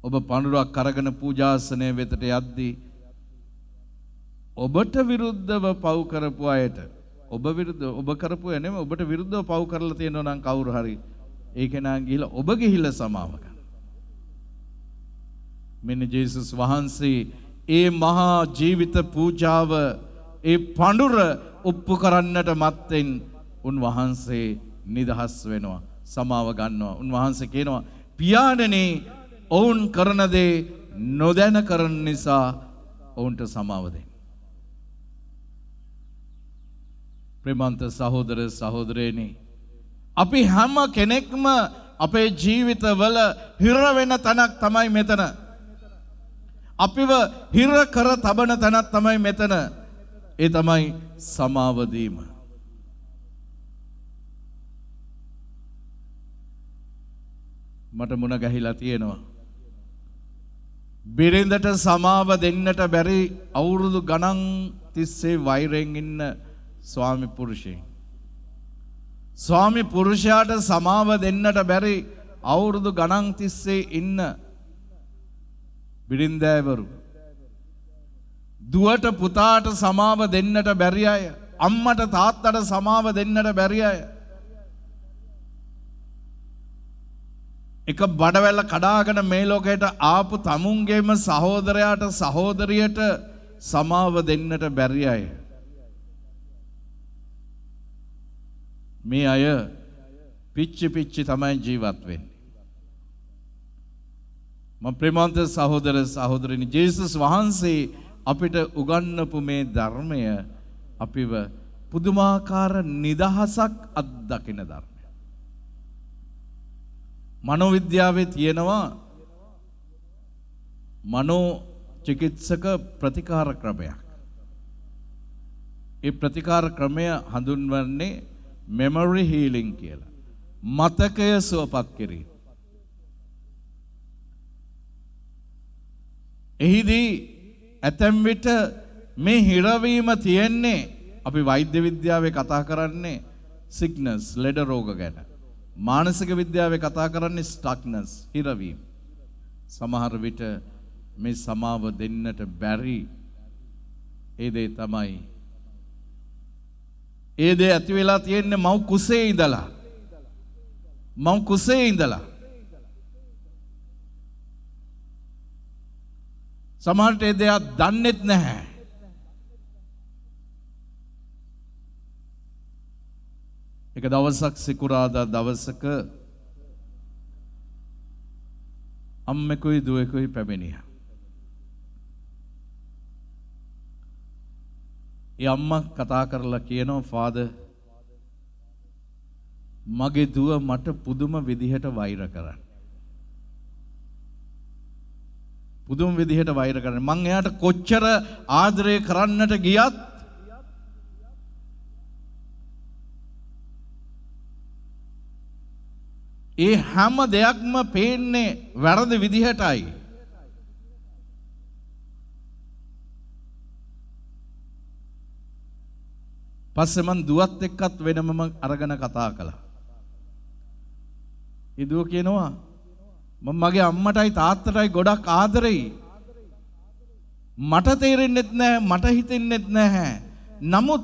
ඔබ පඳුරක් අරගෙන පූජාසනය වෙතට යද්දී ඔබට විරුද්ධව පව් කරපු අයට ඔබ කරපු නෙමෙයි ඔබට විරුද්ධව පව් කරලා තියෙනවා නම් කවුරු හරි ඒක නා ගිහිලා ඔබ ගිහිලා සමාව ගන්න. මෙන්න ජේසුස් වහන්සේ ඒ මහා ජීවිත පූජාව ඒ පඬුර ඔප්පු කරන්නට මත්තෙන් උන්වහන්සේ නිදහස් වෙනවා, සමාව ගන්නවා. උන්වහන්සේ කියනවා පියාණනි ඔවුන් කරන දේ නොදැන කරන නිසා ඔවුන්ට සමාව දෙන්න. ප්‍රේමන්ත සහෝදර සහෝදරයනි, අපි හැම කෙනෙක්ම අපේ ජීවිතවල හිර වෙන තැනක් තමයි මෙතන. අපිව හිර කර තබන තැනක් තමයි මෙතන. ඒ තමයි සමාව දීම. මට මුණ ගැහිලා තියෙනවා. බිරිඳට සමාව දෙන්නට බැරි අවුරුදු ගණන් තිස්සේ වෛරයෙන් ඉන්න ස්වාමි පුරුෂයන්. ස්වාමි පුරුෂයාට සමාව දෙන්නට බැරි අවුරුදු ගණන් තිස්සේ ඉන්න බිරින්දෑවරු. දුවට පුතාට සමාව දෙන්නට බැරි අය, අම්මට තාත්තට සමාව දෙන්නට බැරි අය. එක බඩවැල්ල කඩාගෙන මේ ලෝකයට ආපු තමුන්ගේම සහෝදරයාට සහෝදරියට සමාව දෙන්නට බැරි අය. මේ අය පිච්චි පිච්චි තමයි ජීවත් වෙන්නේ. මම ප්‍රේමන්ත සහෝදර සහෝදරිනි, ජේසුස් වහන්සේ අපිට උගන්වපු මේ ධර්මය අපිව පුදුමාකාර නිදහසක් අත්දකින ධර්මයක්. මනෝවිද්‍යාවේ තියෙනවා මනෝ චිකිත්සක ප්‍රතිකාර ක්‍රමයක්. ඒ ප්‍රතිකාර ක්‍රමය හඳුන්වන්නේ මෙමරි හීලින් කියලා. මතකය සුවපත් කිරීම. එහිදී ඇතැම් විට මේ හිරවීම තියෙන්නේ, අපි වෛද්‍ය විද්‍යාවේ කතා කරන්නේ සික්නස්, ලෙඩ රෝග ගැන. මානසික විද්‍යාවේ කතා කරන්නේ ස්ටක්නස්, හිරවීම. සමහර විට මේ සමාව දෙන්නට බැරි ඒ දේ තමයි, ඒ දේ ඇති වෙලා තියෙන්නේ මව් කුසේ ඉඳලා. මව් කුසේ ඉඳලා. සමහරට ඒ දේ දන්නෙත් නැහැ. එක දවසක් සිකුරාදා දවසක අම්මෙකුයි දුවෙකුයි පැමිණියා. ඒ අම්මා කතා කරලා කියනවා, ෆාදර්, මගේ දුව මට පුදුම විදිහට වෛර කරන්නේ. පුදුම විදිහට වෛර කරන්නේ. මං එයාට කොච්චර ආදරය කරන්නට ගියත් ඒ හැම දෙයක්ම පේන්නේ වැරදි විදිහටයි. පස්සේ මං දුවත් එක්කත් වෙනමම අරගෙන කතා කළා. ඒ දුව කියනවා, මම මගේ අම්මටයි තාත්තටයි ගොඩක් ආදරෙයි. මට තේරෙන්නෙත් නැහැ, මට හිතෙන්නෙත් නැහැ. නමුත්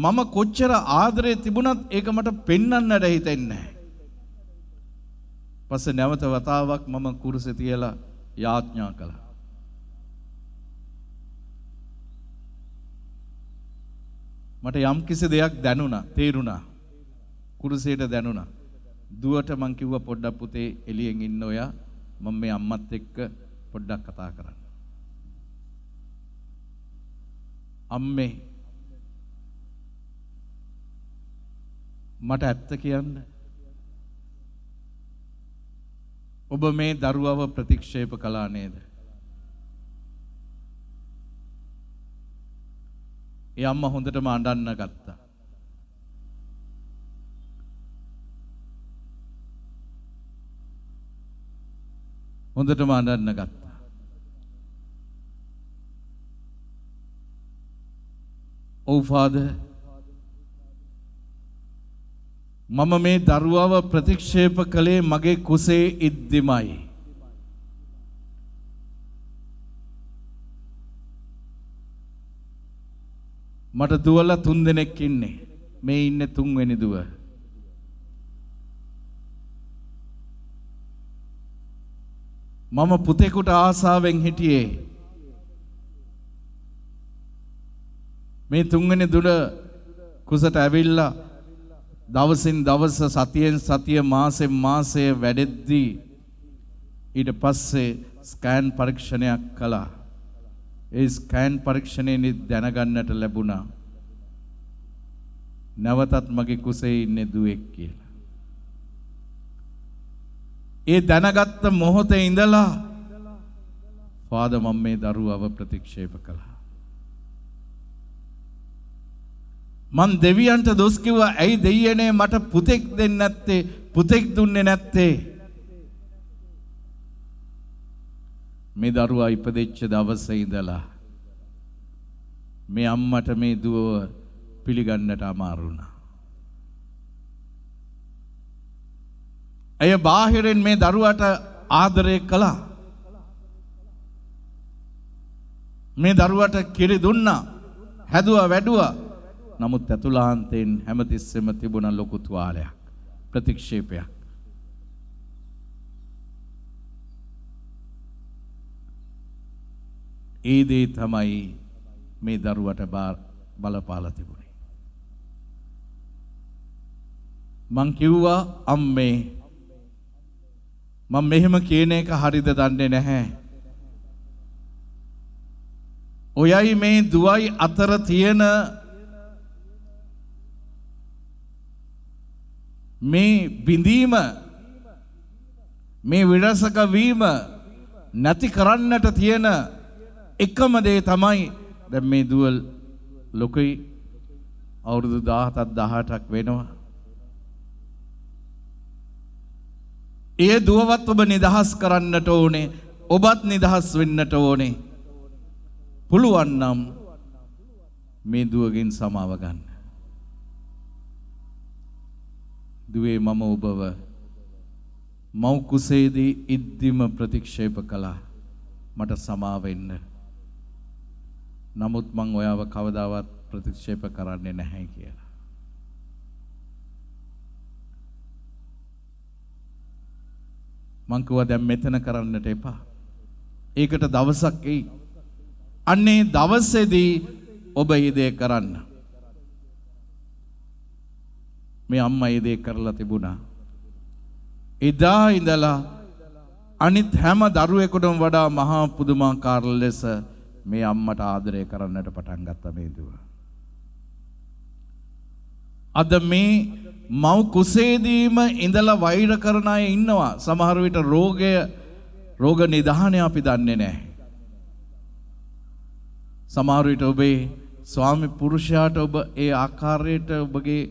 මම කොච්චර ආදරේ තිබුණත් ඒක මට පෙන්වන්නට හිතෙන්නේ නැහැ. පස්සේ නැවත වතාවක් මම කුරුසේ තියලා යාඥා කළා. මට යම් කිසි දෙයක් දැනුණා, තේරුණා. කුරුසේට දැනුණා. දුවට මං කිව්වා, පොඩ්ඩක් පුතේ එළියෙන් ඉන්න ඔයා, මම මේ අම්මත් එක්ක පොඩ්ඩක් කතා කරන්න. අම්මේ, මට ඇත්ත කියන්න. ඔබ මේ දරුවව ප්‍රතික්ෂේප කළා නේද? ඒ අම්මා හොඳටම අඬන්න ගත්තා. හොඳටම අඬන්න ගත්තා. ඔව් ෆාදර්, මම මේ දරුවව ප්‍රතික්ෂේප කළේ මගේ කුසේ ඉද්දිමයි. මට දුවලා 3 දෙනෙක් ඉන්නේ. මේ ඉන්නේ 3 වෙනි දුව. මම පුතෙකුට ආසාවෙන් හිටියේ. මේ තුන්වෙනි දුර කුසට ඇවිල්ලා දවසින් දවස සතියෙන් සතිය මාසෙන් මාසය වැඩෙද්දී ඊට පස්සේ ස්කෑන් පරීක්ෂණයක් කළා. ඒ ස්කෑන් පරීක්ෂණයෙන් දැනගන්නට ලැබුණා නැවතත් මගේ කුසේ ඉන්නේ දුවෙක් කියලා. ඒ දැනගත්ත මොහොතේ ඉඳලා ෆාදර් මම මේ දරුවව ප්‍රතික්ෂේප කළා. මං දෙවියන්ට දොස් කිව්වා ඇයි දෙයියනේ මට පුතෙක් දෙන්නේ නැත්තේ පුතෙක් දුන්නේ නැත්තේ. මේ දරුවා ඉපදෙච්ච දවසේ ඉඳලා මේ අම්මට මේ දුව පිළිගන්නට අමාරු වුණා. ඇය බාහිරින් මේ දරුවාට ආදරය කළා. මේ දරුවාට කිරි දුන්නා, හැදුවා වැඩුවා. නමුත් ඇතුළාන්තයෙන් හැමතිස්සෙම තිබුණ ලොකු තුවාලයක්, ප්‍රතික්ෂේපයක්. ඒ දේ තමයි මේ දරුවට බලපාලා තිබුණේ. මං කිව්වා අම්මේ මම මෙහෙම කියන එක හරිද දන්නේ නැහැ. ඔයයි මේ දුවයි අතර තියෙන මේ බිඳීම, මේ විරසක වීම නැති කරන්නට තියෙන එකම දේ තමයි දැන් මේ දුව ලොකුයි, අවුරුදු 17ක් 18ක් වෙනවා. ඒ දුවවත් ඔබ නිදහස් කරන්නට ඕනේ, ඔබත් නිදහස් වෙන්නට ඕනේ. පුළුවන් නම් මේ දුවගෙන් සමාව ගන්න. දුවේ මම ඔබව මව් කුසේදී ඉද්දිම ප්‍රතික්ෂේප කළා. මට සමාව වෙන්න. නමුත් මං ඔයාව කවදාවත් ප්‍රතික්ෂේප කරන්නේ නැහැ කියලා. මං කිව්වා දැන් මෙතන කරන්නට එපා. ඒකට දවසක් එයි. අන්නේ දවසේදී ඔබ මේ දේ කරන්න. මේ අම්මා මේ දේ කරලා තිබුණා. එදා ඉඳලා අනිත් හැම දරුවෙකුටම වඩා මහා පුදුමාකාර ලෙස මේ අම්මට ආදරය කරන්නට පටන් ගත්තා මේ දුව. අද මේ මව් කුසේදීම ඉඳලා වෛර කරන අය ඉන්නවා. සමහර විට රෝග නිදානය අපි දන්නේ නැහැ. සමහර විට ඔබේ ස්වාමි පුරුෂයාට ඔබ ඒ ආකාරයට ඔබගේ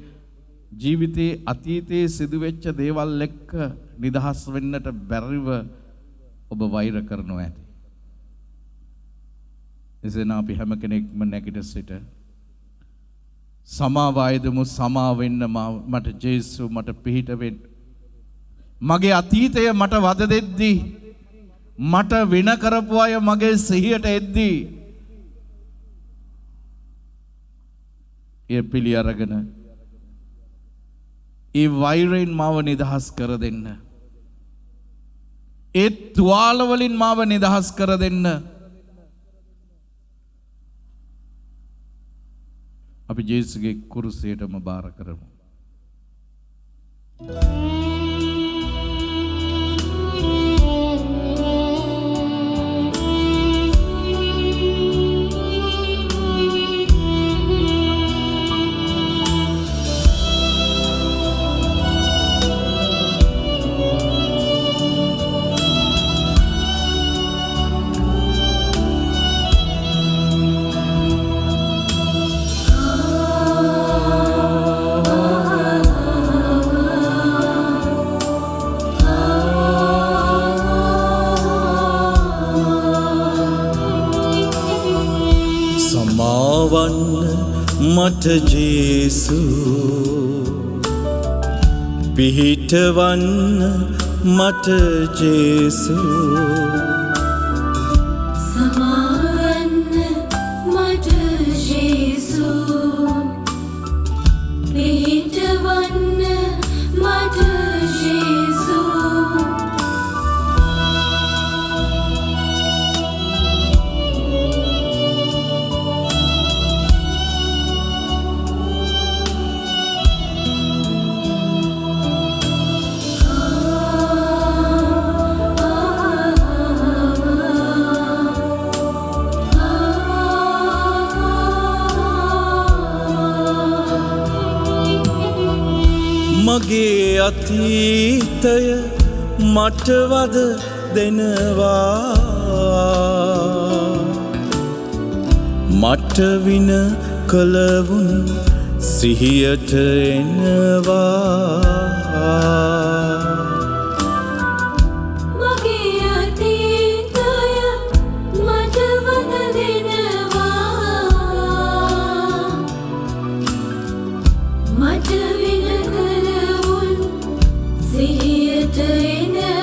ජීවිතයේ අතීතයේ සිදුවෙච්ච දේවල් එක්ක නිදහස් වෙන්නට බැරිව ඔබ වෛර කරනවා ඇති. එසේනම් අපි හැම කෙනෙක්ම නැගිට සිට සමාව අයදමු. සමාව වෙන්න මට ජේසු මට පිහිට වෙන්න. මගේ අතීතය මට වද දෙද්දී, මට වෙන කරපු අය මගේ සිහියට එද්දී ඒ පිළි අරගෙන ඒ වෛරයෙන් මාව නිදහස් කර දෙන්න. ඒ තුවාල වලින් මාව නිදහස් කර දෙන්න. අපි ජේසුගේ කුරුසයටම බාර කරමු. මට ජේසු පිහිටවන්න මට ජේසු සමාවන්න මට ජේසු පිහිටවන්න මට ජේසු අතීතය මට වද දෙනවා මට වින කලවුන් සිහියට එනවා මගේ අතීතය මට වද දෙනවා මට වින කලවුන් සිහියට එනවා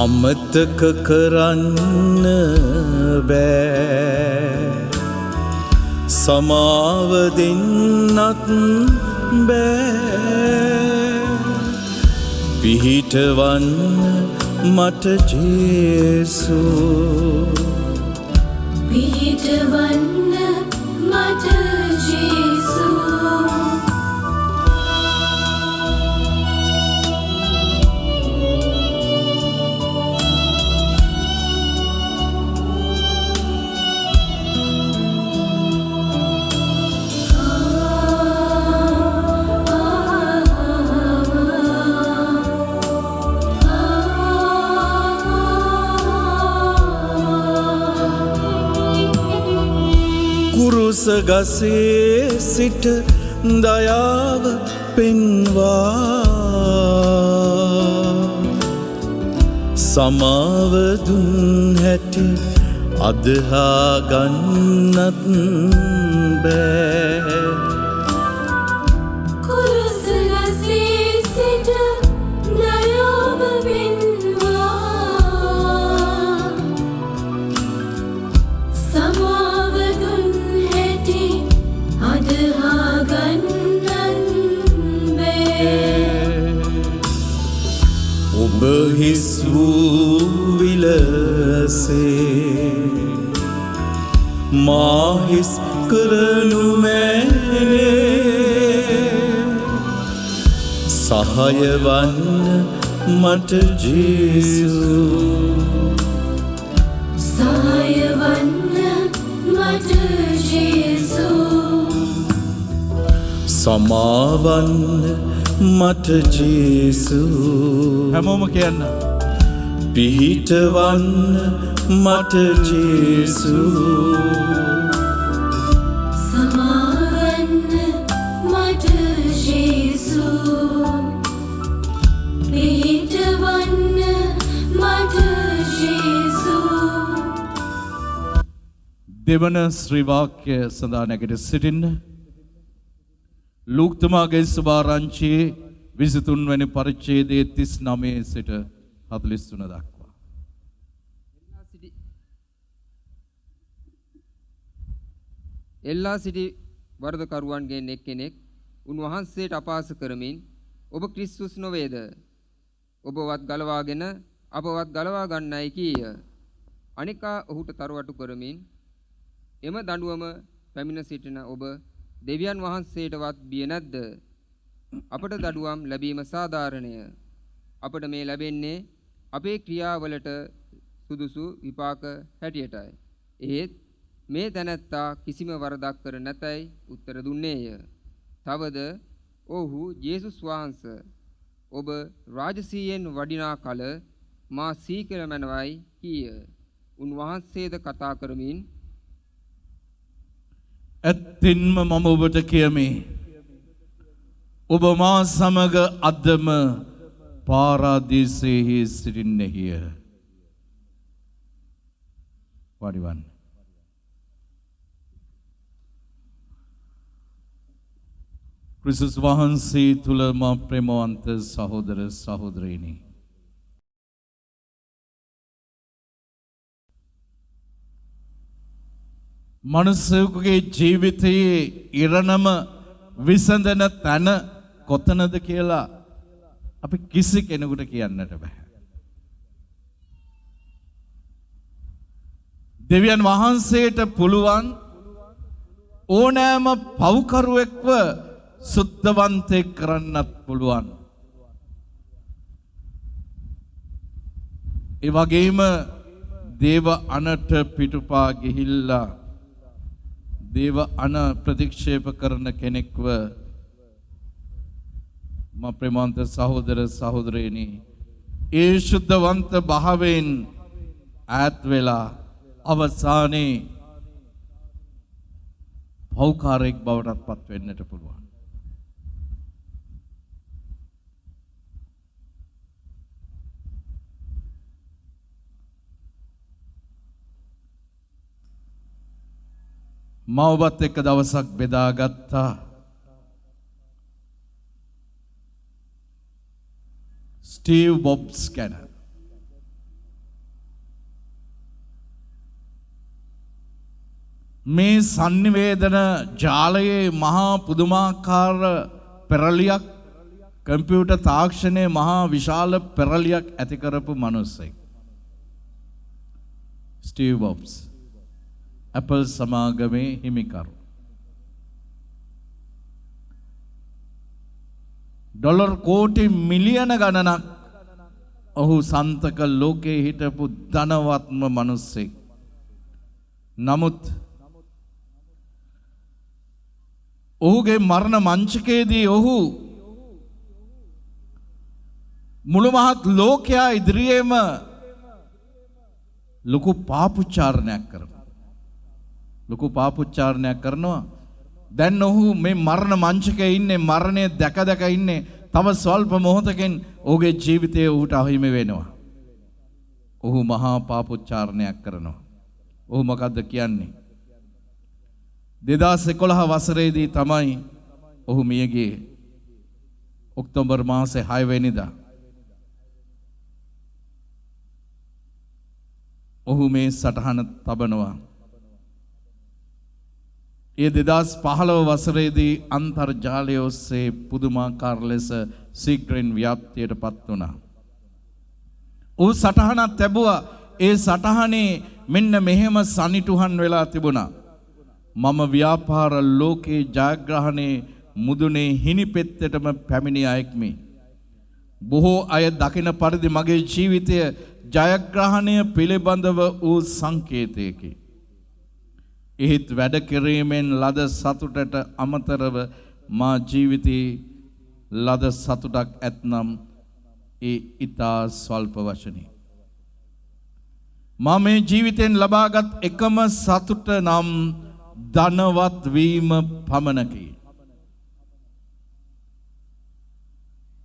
අමතක කරන්න බෑ සමාව දෙන්නත් බෑ පිහිටවන්න මට ජේසු පිහිටවන්න මට ජේසු කුරුස ගසේ සිට දයාව පෙන්වා සමාව දුන් හැටි අදහා ගන්නත් බෑ කුරුස ගසේ සිට දයාව පෙන්වා සමාව දුන් හැටි අදහා ගන්නත් බෑ ඔබ හිස් වූ විලසේ මා හිස් කරනු මැනේ සහාය වන්න මට ජේසු සහාය වන්න මට ජේසු සමාවන්න මට ජේසු හැමෝම කියන්න. පිහිටවන්න මට ජේසු සමාවන්න මට ජේසු පිහිටවන්න මට ජේසු දෙවන ශ්‍රී වාක්‍ය සඳහා නැගිට සිටින්න. ලූක්තුමාගේ සුභාරංචියේ 23 වෙනි පරිච්ඡේදයේ 39 සිට 43 දක්වා. එල්ලා සිටි වරදකරුවන්ගෙන් එක්කෙනෙක් උන්වහන්සේට අපහාස කරමින් ඔබ ක්‍රිස්තුස් නොවේද? ඔබවත් ගලවාගෙන අපවත් ගලවා ගන්නයි කීය. අනිකා ඔහුට තරවටු කරමින් එම දඬුවම පැමිණ සිටින ඔබ දෙවියන් වහන්සේටවත් බිය නැද්ද? අපට දඩුවම් ලැබීම සාධාරණය. අපට මේ ලැබෙන්නේ අපේ ක්‍රියාවලට සුදුසු විපාක හැටියටයි. එහෙත් මේ තැනැත්තා කිසිම වරදක් කර නැතයි උත්තර දුන්නේය. තවද ඔහු ජේසුස් වහන්සේ ඔබ රාජසීයෙන් වඩිනා කල මා සීකර මැනවයි කීය. උන්වහන්සේද කතා කරමින් ඇත්තින්ම මම ඔබට කියමි. ඔබ මා සමග අදම පාරාදීසයෙහි සිටින්නේය. වඩිවන්. ක්‍රිස්තුස් වහන්සේ තුල මා ප්‍රේමවන්ත සහෝදර සහෝදරියනි. මනුස්සයෙකුගේ ජීවිතයේ ඉරණම විසඳන තැන කොතනද කියලා අපි කිසි කෙනෙකුට කියන්නට බෑ. දෙවියන් වහන්සේට පුළුවන් ඕනෑම පව්කරුවෙක්ව සුද්ධවන්තයෙක් කරන්නත් පුළුවන්. ඒ වගේම දේව අනට පිටුපා ගිහිල්ලා දේව අන ප්‍රතික්ෂේප කරන කෙනෙක්ව මා ප්‍රේමාන්ත සහෝදර සහෝදරයනි ඒ ශුද්ධවන්ත භාවයෙන් ඈත් වෙලා අවසානයේ පෞකාරයෙක් බවටත් පත් වෙන්නට පුළුවන්. මා ඔබත් එක්ක දවසක් බෙදාගත්තා. ස්ටීව් බොබ්ස් ගැන. මේ sannivedana ජාලයේ මහා පුදුමාකාර පෙරලියක් කම්පියුටර් තාක්ෂණයේ මහා විශාල පෙරලියක් ඇති කරපු මිනිසෙක්. ස්ටීව් බොබ්ස් Apple සමාගමේ හිමිකරු. ඩොලර් කෝටි මිලියන ගණනක් ඔහු සන්තක ලෝකයේ හිටපු ධනවත්ම මිනිසෙක්. නමුත් ඔහුගේ මරණ මංචකයේදී ඔහු මුළු මහත් ලෝකයා ඉදිරියේම ලොකු පාපුච්චාරණයක් කරනවා. ලොකු පාපුච්චාරණයක් කරනවා. දැන් ඔහු මේ මරණ මංචකයේ ඉන්නේ, මරණය දැක දැක ඉන්නේ. තව ස්වල්ප මොහොතකින් ඔහුගේ ජීවිතය ඔහුට අහිමි වෙනවා. ඔහු මහා පාපුච්චාරණයක් කරනවා. ඔහු මොකද්ද කියන්නේ? 2011 වසරේදී තමයි ඔහු මිය ගියේ. ඔක්තෝබර් මාසේ 6 වෙනිදා. ඔහු මේ සටහන තබනවා. ඒ 2015 වසරේදී අන්තර්ජාලය ඔස්සේ පුදුමාකාර ලෙස ශීඝ්‍රයෙන් ව්‍යාප්තියට පත් වුණා. ඔහු සටහනක් තැබුවා. ඒ සටහනේ මෙන්න මෙහෙම සනිටුහන් වෙලා තිබුණා. මම ව්‍යාපාර ලෝකේ ජයග්‍රහණේ මුදුනේ හිණිපෙත්තටම පැමිණි අයෙක්මි. බොහෝ අය දකින පරිදි මගේ ජීවිතය ජයග්‍රහණය පිළිබඳව වූ සංකේතයකි. එහෙත් වැඩ කිරීමෙන් ලද සතුටට අමතරව මා ජීවිතේ ලද සතුටක් ඇතනම් ඒ ඊතා ස්වල්ප වශයෙනි. මා මේ ජීවිතෙන් ලබාගත් එකම සතුට නම් ධනවත් වීම පමණකි.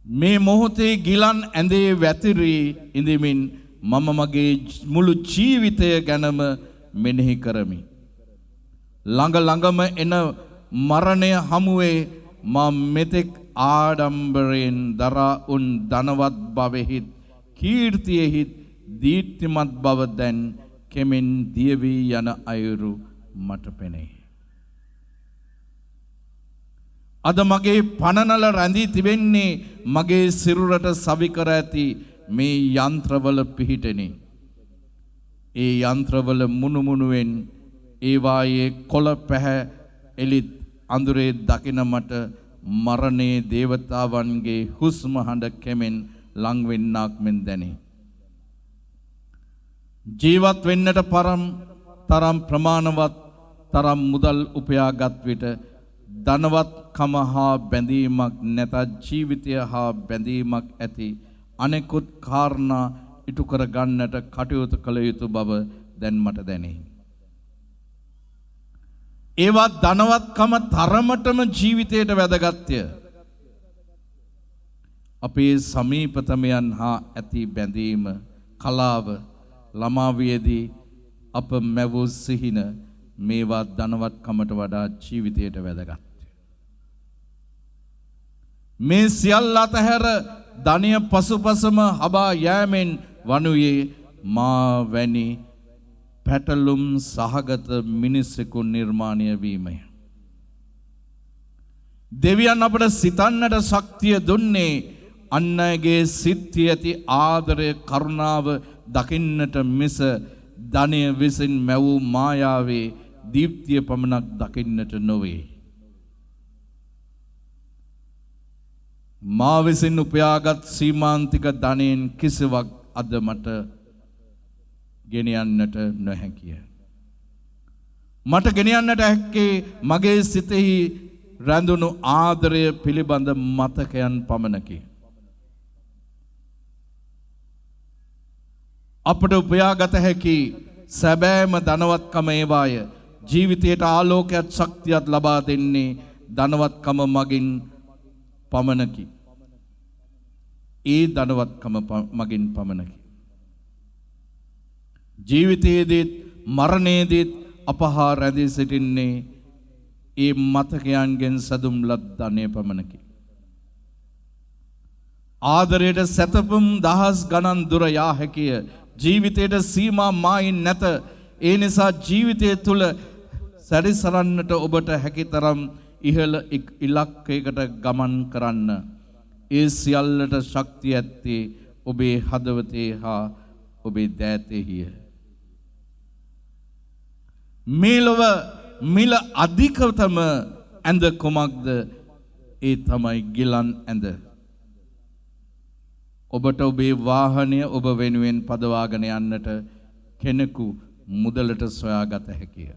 මේ මොහොතේ ගිලන් ඇඳේ වැතිරී ඉඳමින් මම මගේ මුළු ජීවිතය ගැනම මෙනෙහි කරමි. ළඟ ළඟම එන මරණය හමුවේ මා මෙතෙක් ආඩම්බරයෙන් දරා උන් ධනවත් බවෙහිත් කීර්තියෙහිත් දීප්තිමත් බව දැන් කෙමෙන් දිය වී යන අයුරු මට පෙනේ. අද මගේ පනනල රැඳී තිබෙන්නේ මගේ සිරුරට සවි කර ඇති මේ යන්ත්‍රවල පිහිටෙනි. ඒ යන්ත්‍රවල මුණුමුණුවෙන් ඒවායේ කොළ පැහැ එලිත් අඳුරේ දකින මට මරණයේ දේවතාවන්ගේ හුස්ම හඬ කෙමෙන් ලං වෙන්නක් මෙන් දැනේ. ජීවත් වෙන්නට තරම් ප්‍රමාණවත් තරම් මුදල් උපයාගත් විට ධනවත්කම හා බැඳීමක් නැත ජීවිතය හා බැඳීමක් ඇති අනෙකුත් කාරණා ඉටු කර ගන්නට කටයුතු කළ යුතු බව දැන් මට දැනේ. ඒවා ධනවත්කම තරමටම ජීවිතයට වැදගත්ය. අපේ සමීපතමයන් හා ඇති බැඳීම, කලාව, ළමාවියේදී අප මැවූ සිහින මේවා ධනවත්කමට වඩා ජීවිතයට වැදගත්. මේ සියල්ල අතහැර ධනය පසුපසම හබා යෑමෙන් වනුයේ මා වැනි පැටලුම් සහගත මිනිසෙකු නිර්මාණය වීමය. දෙවියන් අපට සිතන්නට ශක්තිය දුන්නේ අන් අයගේ සිත්හි ඇති ආදරය කරුණාව දකින්නට මිස ධනය විසින් මැවූ මායාවේ දීප්තිය පමණක් දකින්නට නොවේ. මා විසින් උපයාගත් සීමාන්තික ධනයෙන් කිසිවක් අද මට ගෙනියන්නට නොහැකිය. මට ගෙනියන්නට හැක්කේ මගේ සිතෙහි රැඳුණු ආදරය පිළිබඳ මතකයන් පමණකි. අපට උපයාගත හැකි සැබෑම ධනවත්කම ඒවාය. ජීවිතයට ආලෝකයක් ශක්තියක් ලබා දෙන්නේ ධනවත්කම මගින් පමණකි. ඒ ධනවත්කම මගින් පමණකි. ජීවිතයේදීත් මරණයේදීත් අපහා රැඳී සිටින්නේ ඒ මතකයන්ගෙන් සැදුම් ලත් ධනය පමණකි. ආදරයට සැතපුම් දහස් ගණන් දුර යා හැකිය. ජීවිතයට සීමා මායින් නැත. ඒ නිසා ජීවිතය තුළ සැරිසරන්නට ඔබට හැකිතරම් ඉහළ ඉලක්කයකට ගමන් කරන්න. ඒ සියල්ලට ශක්තිය ඇත්තේ ඔබේ හදවතේ හා ඔබේ දෑතෙහිය. මේ ලොව මිල අධිකතම ඇඳ කුමක්ද? ඒ තමයි ගිලන් ඇඳ. ඔබට ඔබේ වාහනය ඔබ වෙනුවෙන් පදවාගෙන යන්නට කෙනෙකු මුදලට සොයාගත හැකිය.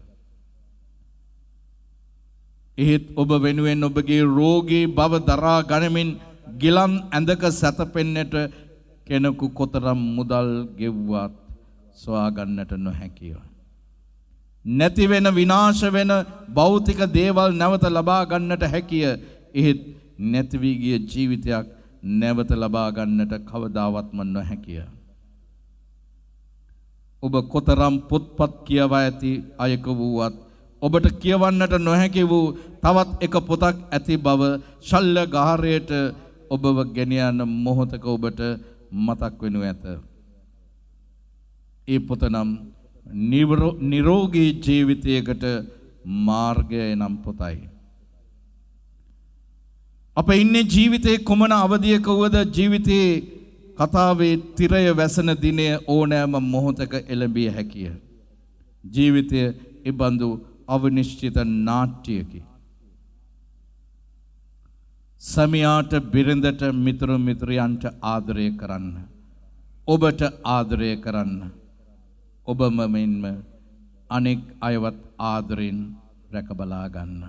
එහෙත් ඔබ වෙනුවෙන් ඔබගේ රෝගී බව දරා ගනිමින් ගිලන් ඇඳක සැතපෙන්නට කෙනෙකු කොතරම් මුදල් ගෙව්වත් සොයාගන්නට නොහැකිය. නැති වෙන විනාශ වෙන භෞතික දේවල් නැවත ලබා ගන්නට හැකිය. එහෙත් නැති වී ගිය ජීවිතයක් නැවත ලබා ගන්නට කවදාවත්ම නොහැකිය. ඔබ කොතරම් පොත්පත් කියවා ඇති අයක වූවත් ඔබට කියවන්නට නොහැකි වූ තවත් එක පොතක් ඇති බව ශල්‍යගාරයට ඔබව ගෙන යන මොහොතක ඔබට මතක් වෙනු ඇත. ඒ පොත නම් නිරෝගී ජීවිතයකට මාර්ගය නම් පොතයි. අප ඉන්නේ ජීවිතයේ කුමන අවධියක වුවද ජීවිතයේ කතාවේ තිරය වැසෙන දිනය ඕනෑම මොහොතක එළඹිය හැකිය. ජීවිතය ඉබඳු අවිනිශ්චිත නාට්‍යයකි. සමියාට බිරිඳට මිතුරු මිතුරියන්ට ආදරය කරන්න. ඔබට ආදරය කරන්න. ඔබම මෙන්ම අනෙක් අයවත් ආදරෙන් රැක බලා ගන්න.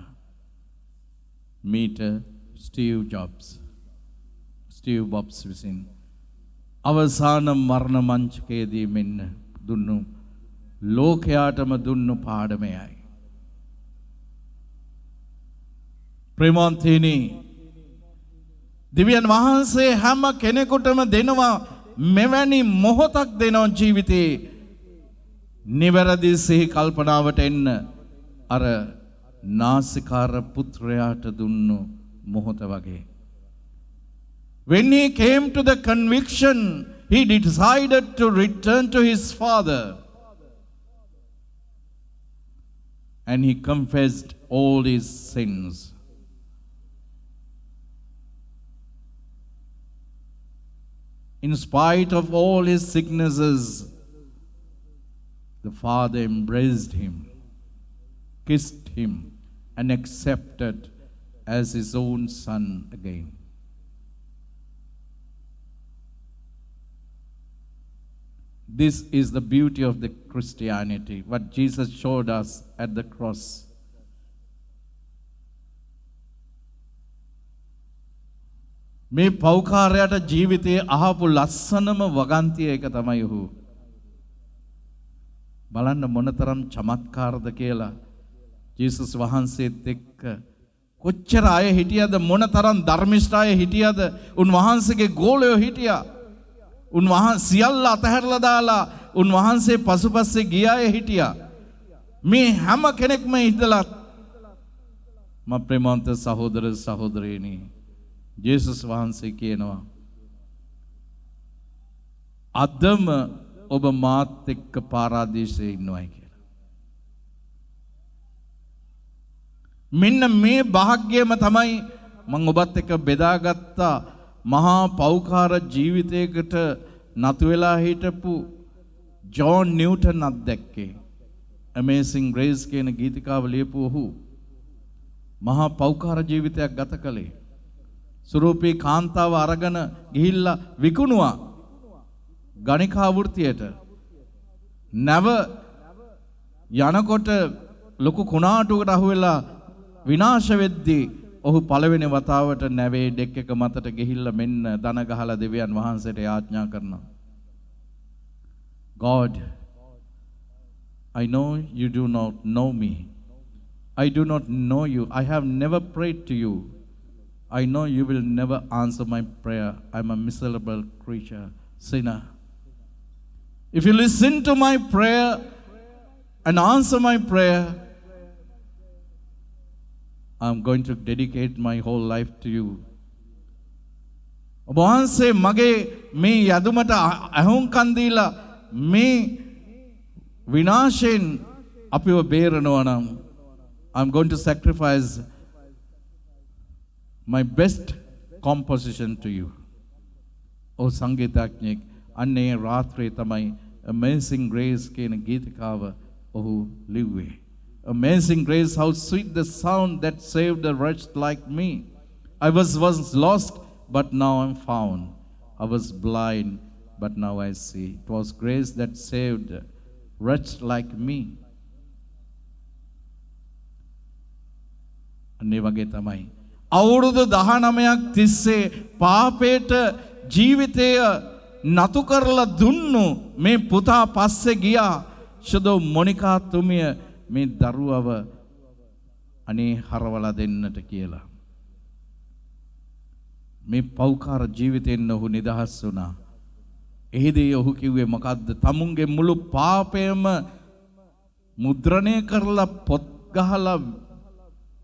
මීට ස්ටීව් බොබ්ස් විසින් අවසාන මරණ මංචකයේදී මෙන්න දුන්නු ලෝකයාටම දුන්නු පාඩමයයි. ප්‍රේමවන්තයනි, දෙවියන් වහන්සේ හැම කෙනෙකුටම දෙනවා මෙවැනි මොහොතක් දෙනවා ජීවිතේ. නිවැරදි සිහි කල්පනාවට එන්න අර නාසිකාර පුත්‍රයාට දුන්නු මොහොත වගේ. When he came to the conviction, he decided to return to his father. And he confessed all his sins. In spite of all his sicknesses, the father embraced him, kissed him, and accepted as his own son again. This is the beauty of the Christianity, what Jesus showed us at the cross. මේ පෞකාරයට ජීවිතයේ අහපු ලස්සනම වගන්තිය එක තමයි ඔහු. බලන්න මොනතරම් චමත්කාරද කියලා. ජේසුස් වහන්සේත් එක්ක කොච්චර අය හිටියද, මොනතරම් ධර්මිෂ්ඨ අය හිටියද. උන්වහන්සේගේ ගෝලයෝ හිටියා. උන්වහන්සේ සියල්ල අතහැරලා දාලා උන්වහන්සේ පසුපස්සේ ගිය අය හිටියා. මේ හැම කෙනෙක්ම ඉඳලා මම ප්‍රේමවන්ත සහෝදර සහෝදරියනි, ජේසුස් වහන්සේ කියනවා අදම ඔබ මාත් එක්ක පාරාදීසයේ ඉන්නවයි කියලා. මෙන්න මේ වාග්යම තමයි මම ඔබත් එක්ක බෙදාගත්ත මහා පෞකාර ජීවිතයකට නතු වෙලා හිටපු ජෝන් නිව්ටන් අත්දැක්කේ. Amazing Grace කියන ගීතිකාව ලියපු ඔහු මහා පෞකාර ජීවිතයක් ගත කළේ. සුරූපී කාන්තාව අරගෙන ගිහිල්ලා විකුණුවා ගණිකා වෘත්තියට. නැව යනකොට ලොකු කුණාටුවකට අහු වෙලා විනාශ වෙද්දී ඔහු පළවෙනි වතාවට නැවේ ඩෙක් එක මතට ගිහිල්ලා මෙන්න දන ගහලා දෙවියන් වහන්සේට යාඥා කරනවා. God, I know you do not know me. I do not know you. I have never prayed to you. I know you will never answer my prayer. I'm a miserable creature, sinner. If you listen to my prayer and answer my prayer, I'm going to dedicate my whole life to you. ඔබ වහන්සේ මගේ මේ යදුමට අහුම්කන් දීලා මේ විනාශයෙන් අපිව බේරනවා නම් I'm going to sacrifice my best composition to you. ඔව් සංගීතඥයෙක් අන්නේ රාත්‍රියේ තමයි Amazing Grace කියන ගීතිකාව ඔහු ලිව්වේ. Amazing grace, how sweet the sound that saved a wretch like me. I was once lost, but now I'm found. I was blind, but now I see. It was grace that saved a wretch like me. අනේ වගේ තමයි. අවුරුදු 19ක් තිස්සේ පාපයට ජීවිතය නතු කරලා දුන්නු මේ පුතා පස්සේ ගියා. ෂදෝ මොනිකා තුමිය මේ දරුවව අනේ හරවලා දෙන්නට කියලා. මේ පෞකාර ජීවිතෙන් ඔහු නිදහස් වුණා. එහිදී ඔහු කිව්වේ මොකද්ද? තමුන්ගේ මුළු පාපයම මුද්‍රණය කරලා පොත් ගහලා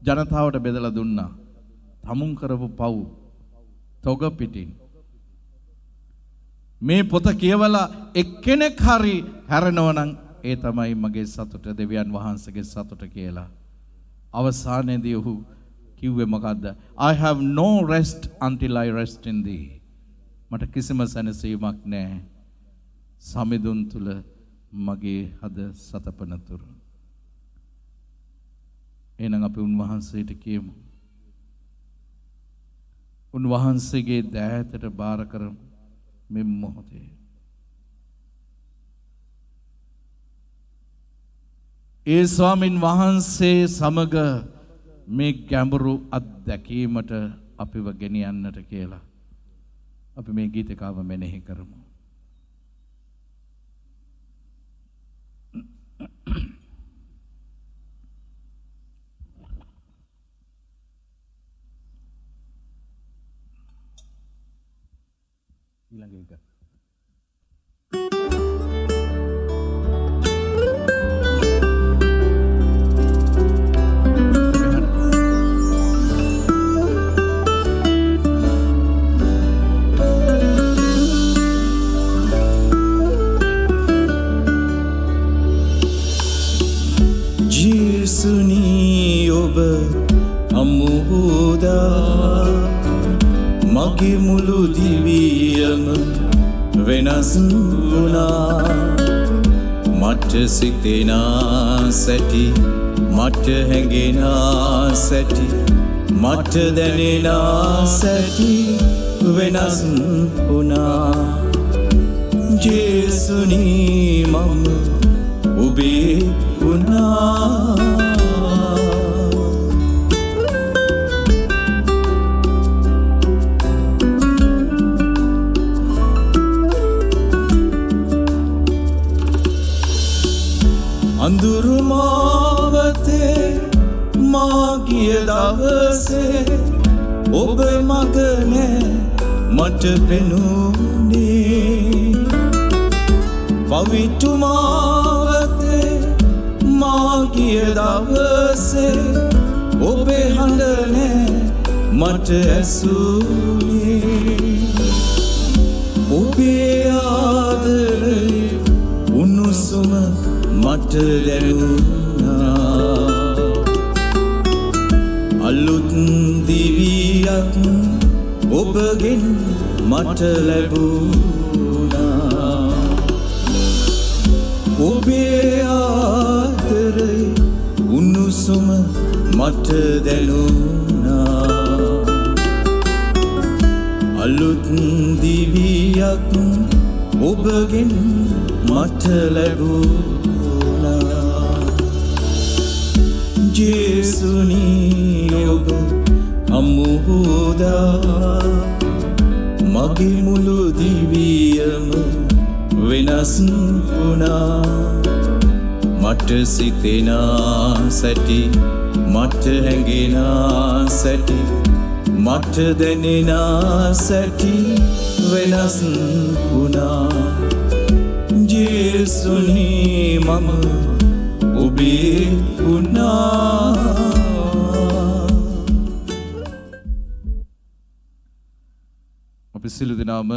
ජනතාවට බෙදලා දුන්නා. තමුන් කරපු පව් තොග පිටින්. මේ පොත කියවලා එක්කෙනෙක් හරි හැරෙනවා නම් ඒ තමයි මගේ සතුට, දෙවියන් වහන්සේගේ සතුට කියලා. අවසානයේදී ඔහු කිව්වේ මොකද්ද? I have no rest until I rest in thee. මට කිසිම සැනසීමක් නැහැ සමිඳුන් තුල මගේ හද සතපන තුරු. එහෙනම් අපි උන්වහන්සේට කියමු. උන්වහන්සේගේ දෑතට බාර කරමු මේ මොහොතේ. ඒ ස්වාමින් වහන්සේ සමග මේ ගැඹුරු අත්දැකීමට අපිව ගෙනියන්නට කියලා අපි මේ ගීතකාව මෙනෙහි කරමු. ඊළඟ එක මගේ මුළු දිවියම වෙනස් වුණා. මට සිතෙනා සැටි, මට හැඟෙනා සැටි, මට දැනෙනා සැටි වෙනස් වුණා. ජේසුනි මම ඔබේ වුණා. අඳුරු මාවතේ මා ගිය දවසේ ඔබ මග නෑ මට පෙනුනේ. පවිතු මාවතේ මා ගිය දවසේ ඔබේ හඬ නෑ මට ඇසුනේ. ඔබේ ආදරේ උණුසුම මට දැනුණා. අලුත් දිවියක් ඔබගෙන් මට ලැබුණා. ඔබේ ආදරේ උණුසුම මට දැනුණා. අලුත් දිවියක් ඔබගෙන් මට ලැබුණා. ජේසුනි ඔබ අමුහුදා මගේ මුළු දිවියම වෙනස් වුණා මට සිතෙනා සැටි මට හැඟෙනා සැටි මට දැනෙනා සැටි වෙනස් වුණා ජේසුනි මම ඔබේ වුණා අපි සියලු දෙනාම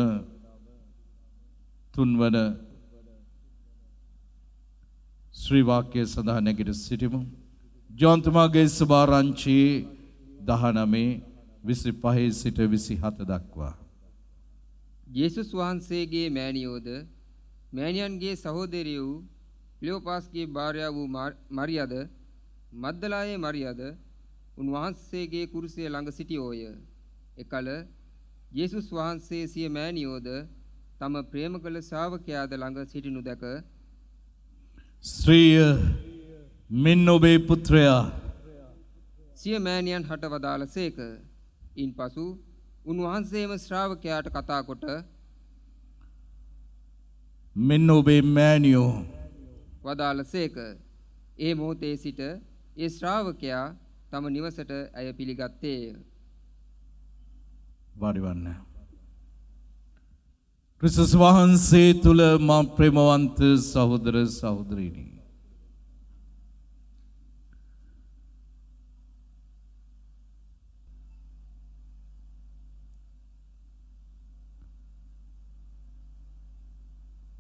තුන්වන ශ්‍රී වාක්‍ය සඳහා නැගිට සිටිමු. ජෝන්තුමාගේ සුභාරංචි 19:25 සිට 27 දක්වා. යේසුස් වහන්සේගේ මෑණියෝද මෑණියන්ගේ සහෝදරිය වූ ක්ලියෝපාස්ගේ භාර්යාව වූ මරියද මග්දලායේ මරියද උන්වහන්සේගේ කුරුසිය ළඟ සිටියෝය. එකල යේසුස් වහන්සේ සිය මෑණියෝද තම ප්‍රේම කළ ශ්‍රාවකයාද ළඟ සිටිනු දැක ස්ත්‍රිය මෙන්න ඔබේ පුත්‍රයා සිය මෑණියන් හට වදාළසේක. ඉන්පසු උන්වහන්සේම ශ්‍රාවකයාට කතා කොට මෙන්න ඔබේ මෑණියෝ වදාළසේක. ඒ මොහොතේ සිට ඒ ශ්‍රාවකයා තම නිවසට ඇය පිළිගත්තේය. වාඩිවන්න. ක්‍රිස්තුස් වහන්සේ තුල මා ප්‍රේමවන්ත සහෝදර සහෝදරිනි.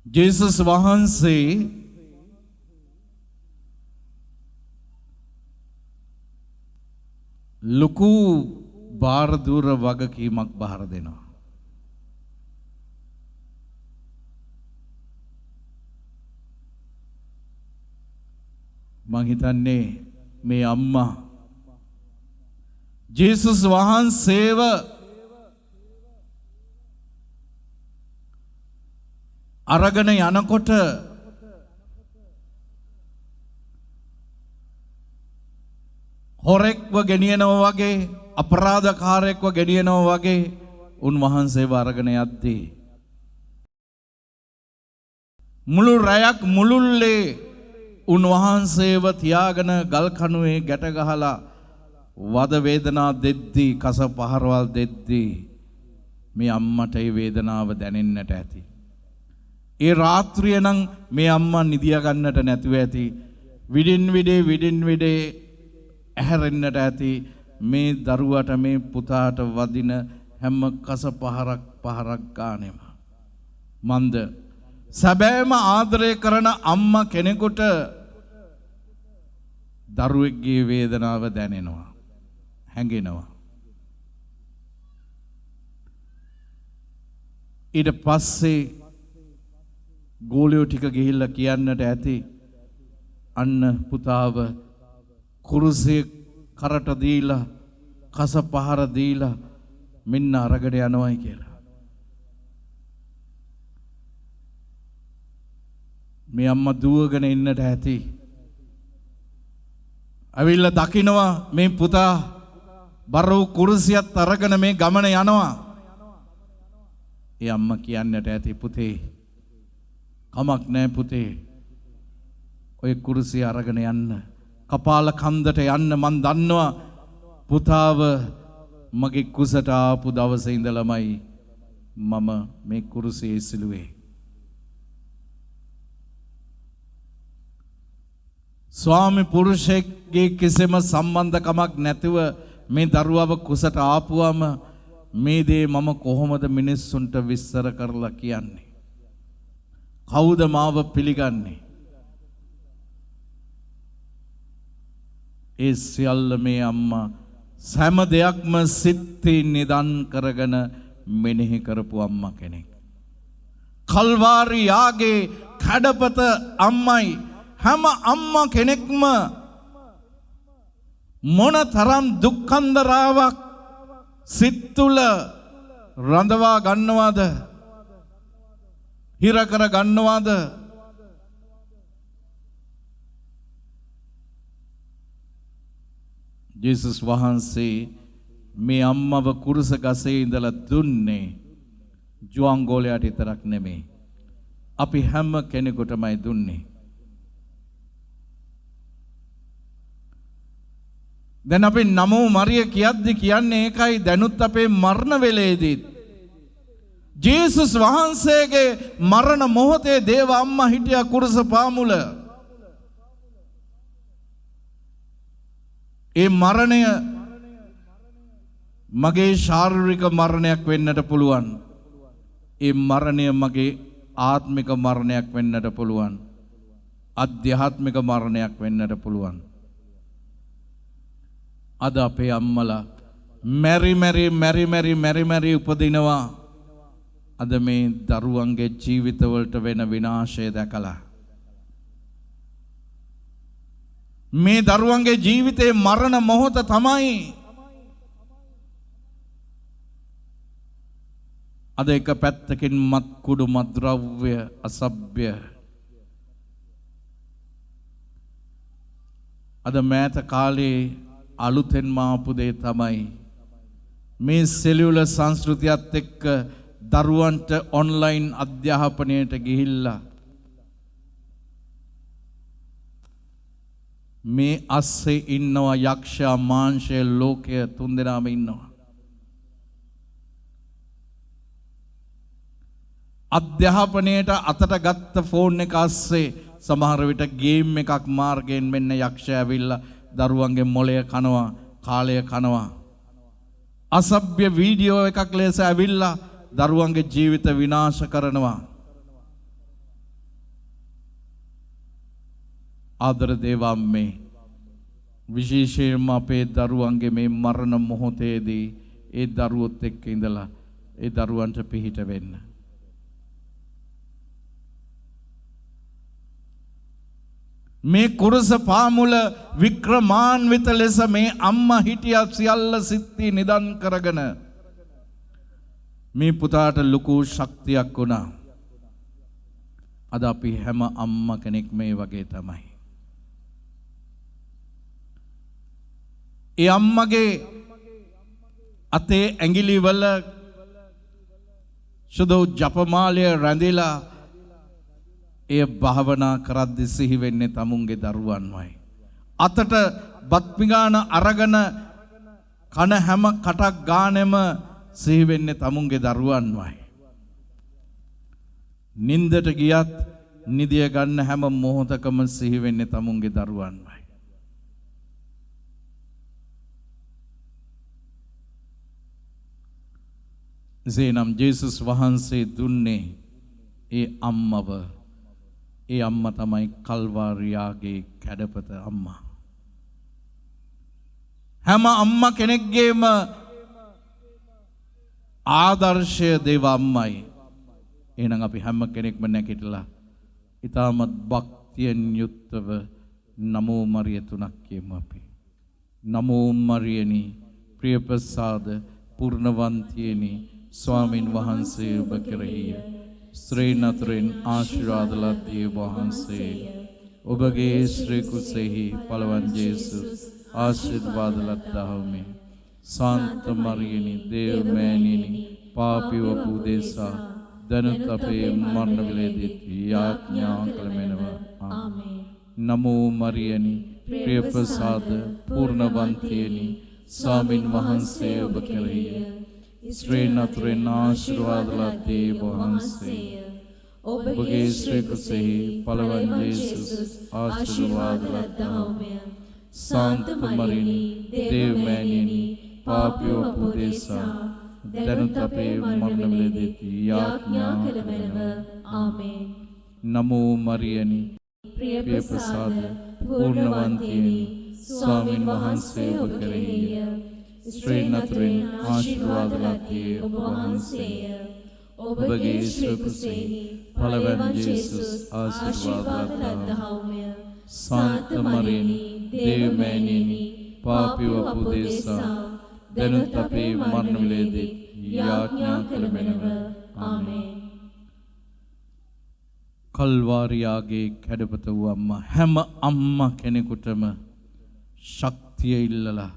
ජේසුස් වහන්සේ ලොකු බාරදූර වගකීමක් බාර දෙනවා. මං හිතන්නේ මේ අම්මා ජේසුස් වහන්සේව අරගෙන යනකොට හොරෙක්ව ගෙනියනවා වගේ අපරාධකාරයෙක්ව ගෙනියනවා වගේ උන්වහන්සේව අරගෙන යද්දී මුළු රැයක් මුළුල්ලේ උන්වහන්සේව තියාගෙන ගල් කණුවේ ගැට ගහලා වද වේදනා දෙද්දී කස පහරවල් දෙද්දී මේ අම්මට ඒ වේදනාව දැනෙන්නට ඇති. ඒ රාත්‍රිය නම් මේ අම්මා නිදියා ගන්නට නැතුව ඇති. විඩින් විඩේ ඇහැරෙන්නට ඇති. මේ දරුවට මේ පුතාට වදින හැම කස පහරක් ගානෙම මන්ද සැබෑම ආදරය කරන අම්මා කෙනෙකුට දරුවෙක්ගේ වේදනාව දැනෙනවා හැඟෙනවා. ඊට පස්සේ ගෝලියෝ ටික ගිහිල්ලා කියන්නට ඇති අන්න පුතාව කුරුසිය කරට දීලා කස පහර දීලා මෙන්න අරගෙන යනවායි කියලා. මේ අම්මා දුවගෙන ඉන්නට ඇති. ඇවිල්ලා දකින්නවා මේ පුතා බර වූ කුරුසියත් අරගෙන මේ ගමන යනවා. ඒ අම්මා කියන්නට ඇති පුතේ කමක් නැහැ පුතේ. ඔය කුරුසිය අරගෙන යන්න. කපාල කන්දට යන්න මන් දන්නවා පුතාව මගේ කුසට ආපු දවසේ ඉඳලමයි මම මේ කුරුසියේ සිළුවේ. ස්වාමි පුරුෂයෙක්ගේ කිසිම සම්බන්ධකමක් නැතිව මේ දරුවව කුසට ආපුවම මේ දේ මම කොහොමද මිනිස්සුන්ට විස්තර කරලා කියන්නේ? කවුද මාව පිළිගන්නේ? ඒ සියල්ල මේ අම්මා සෑම දෙයක්ම සිත්ති නිදන් කරගෙන මෙනෙහි කරපු අම්මා කෙනෙක්. කල්වාරි යාගේ කඩපත අම්මයි. හැම අම්මා කෙනෙක්ම මොන තරම් දුක්ඛන්දරාවක් සිත් තුළ රඳවා ගන්නවද? හිර කර ගන්නවද? ජේසුස් වහන්සේ මේ අම්මව කුරුස ගසේ ඉඳලා දුන්නේ ජුවන්ගෝලයට විතරක් නෙමෙයි. අපි හැම කෙනෙකුටමයි දුන්නේ. දැන් අපි නමෝ මරිය කියද්දි කියන්නේ ඒකයි දැනුත් අපේ මරණ වේලේදී ජේසුස් වහන්සේගේ මරණ මොහොතේ දේව අම්මා හිටියා කුරුස පාමුල. ඒ මරණය මගේ ශාරීරික මරණයක් වෙන්නට පුළුවන්. ඒ මරණය මගේ ආත්මික මරණයක් වෙන්නට පුළුවන්. අධ්‍යාත්මික මරණයක් වෙන්නට පුළුවන්. අද අපේ අම්මලා මෙරි උපදිනවා. අද මේ දරුවන්ගේ ජීවිතවලට වෙන විනාශය දැකලා මේ දරුවන්ගේ ජීවිතේ මරණ මොහොත තමයි අද එක පැත්තකින් මත්කුඩු මත්ද්‍රව්‍ය අසභ්‍ය අද මෑත කාලේ අලුතෙන්ම ආපු දේ තමයි මේ සෙලියුලර් සංස්කෘතියත් එක්ක දරුවන්ට ඔන්ලයින් අධ්‍යාපනයට ගිහිල්ලා මේ අස්සේ ඉන්නවා යක්ෂයා මාංශය ලෝකය තුන්දෙනාම ඉන්නවා. අධ්‍යාපනයට අතට ගත්ත ෆෝන් එක අස්සේ සමහර විට ගේම් එකක් මාර්ගයෙන් මෙන්න යක්ෂයා ඇවිල්ලා දරුවන්ගේ මොළය කනවා, කාලය කනවා. අසභ්‍ය වීඩියෝ එකක් ලෙස ඇවිල්ලා දරුවන්ගේ ජීවිත විනාශ කරනවා. ආදර දේවම්මේ විශේෂයෙන්ම අපේ දරුවන්ගේ මේ මරණ මොහොතේදී ඒ දරුවොත් එක්ක ඉඳලා ඒ දරුවන්ට පිහිට වෙන්න. මේ කුරුස පාමුල වික්‍රමාන්විත ලෙස මේ අම්මා හිටියා සියල්ල සිත්ති නිදන් කරගෙන මේ පුතාට ලොකු ශක්තියක් වුණා. අද අපි හැම අම්මා කෙනෙක් මේ වගේ තමයි. ඒ අම්මගේ අතේ ඇඟිලි වල සුදු ජපමාලය රැඳිලා ඒ භාවනා කරද්දි සිහි වෙන්නේ තමුන්ගේ දරුවන්මයි. අතට බත් පිඟාන අරගෙන කන හැම කටක් ගානෙම සිහි වෙන්නේ තමුන්ගේ දරුවන්මයි. නින්දට ගියත් නිදිය ගන්න හැම මොහොතකම සිහි වෙන්නේ තමුන්ගේ දරුවන්මයි. එසේනම් ජේසුස් වහන්සේ දුන්නේ ඒ අම්මව. ඒ අම්මා තමයි කල්වාරියාගේ කැඩපත අම්මා. හැම අම්මා කෙනෙක්ගේම ආදර්ශය දේව අම්මයි. එහෙනම් අපි හැම කෙනෙක්ම නැගිටලා ඊටමත් භක්තියෙන් යුක්තව නමෝ මරිය තුනක් කියමු අපි. නමෝ මරියනි ප්‍රියප්‍රසාද පූර්ණවන්තියනි ස්වාමින් වහන්සේ ඔබ කෙරෙහිය. ස්ත්‍රීන් අතරින් ආශිර්වාද ලද්දේ වහන්සේ. ඔබගේ ශ්‍රී කුසෙහි පළවන් ජේසුස් ආශිර්වාද ලද්දාහුමි. සාන්ත මරියනි දේව මෑණියනි පාපීව පුදේසා දනුත් අපේ මරණ වේලේදී යාඥා කළමෙනව. ආමේන්. නමෝ මරියනි ප්‍රියප්‍රසාද පූර්ණවන්තියනි ස්වාමින් වහන්සේ ඔබ කෙරෙහිය. ස්ත්‍රීන් අතරින් ආශිර්වාද ලද්දේ වහන්සේ. ඔබගේ ශ්‍රී කුසෙහි පළවන් ජේසුස් ආශිර්වාද ලද්දාහුමි. සාන්ත මරියනි දේව මෑණියනි පාපීව පුදේසා දනුත් අපේ මරණ වේලේදී යාඥා කළමෙනව. ආමේන්. නමෝ මරියනි ප්‍රියප්‍රසාද පූර්ණවන්තියනි ස්වාමින් වහන්සේ ඔබ කෙරෙහිය. ස්ත්‍රීන් අතරින් ආශිර්වාද ලද්දේ ඔබ වහන්සේය. ඔබගේ ශ්‍රී කුසෙහි පළවන් ජේසුස් ආශිර්වාද ලද්දාහුමි. සාන්ත මරියනි දේව මෑණියනි පාපීව පුදේසා දනුත් අපේ මරණ වේලේදී යාඥා කළමෙනව. ආමේන්. කල්වාරියාගේ කැඩපත වූ අම්මා හැම අම්මා කෙනෙකුටම ශක්තිය ඉල්ලලා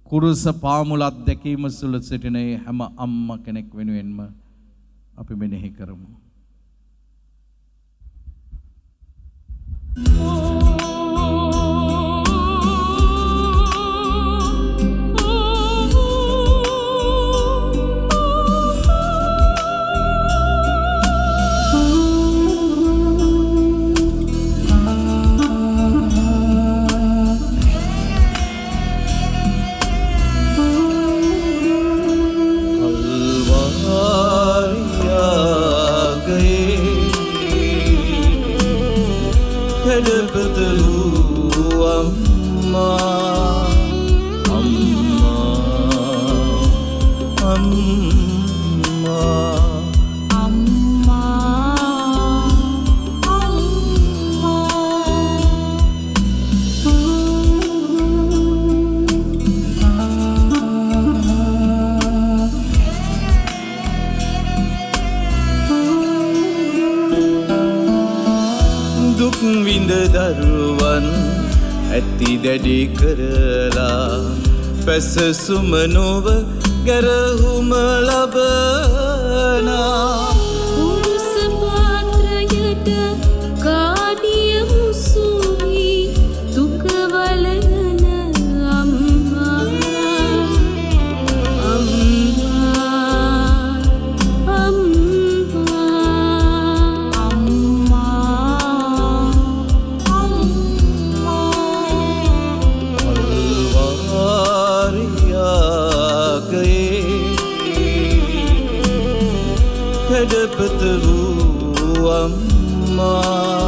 කුරුස පාමුල අත්දැකීම සුළ සිටින හැම අම්මා කෙනෙක් වෙනුවෙන්ම අපි මෙනෙහි කරමු. දරුවන් ඇති දැඩි කරලා පැසසුම නොව ගැරහුම ලබනා පුරුස පාත්‍රයට කාඩිය මුසුවී දුක වලන අම්මා හැඩපතරු අම්මා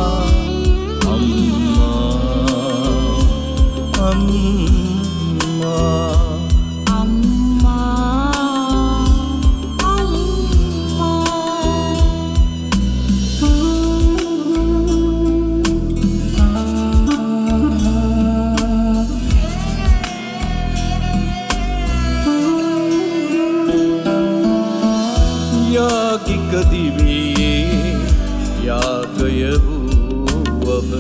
දිවියේ යාගය වූවම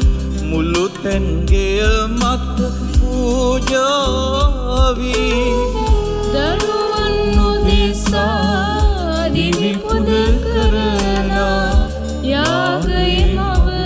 මුළු තැන්ගෙය මත පූජාවී දරුවන් නොදෙසා දිවි පුද කරනා යාගයේ මව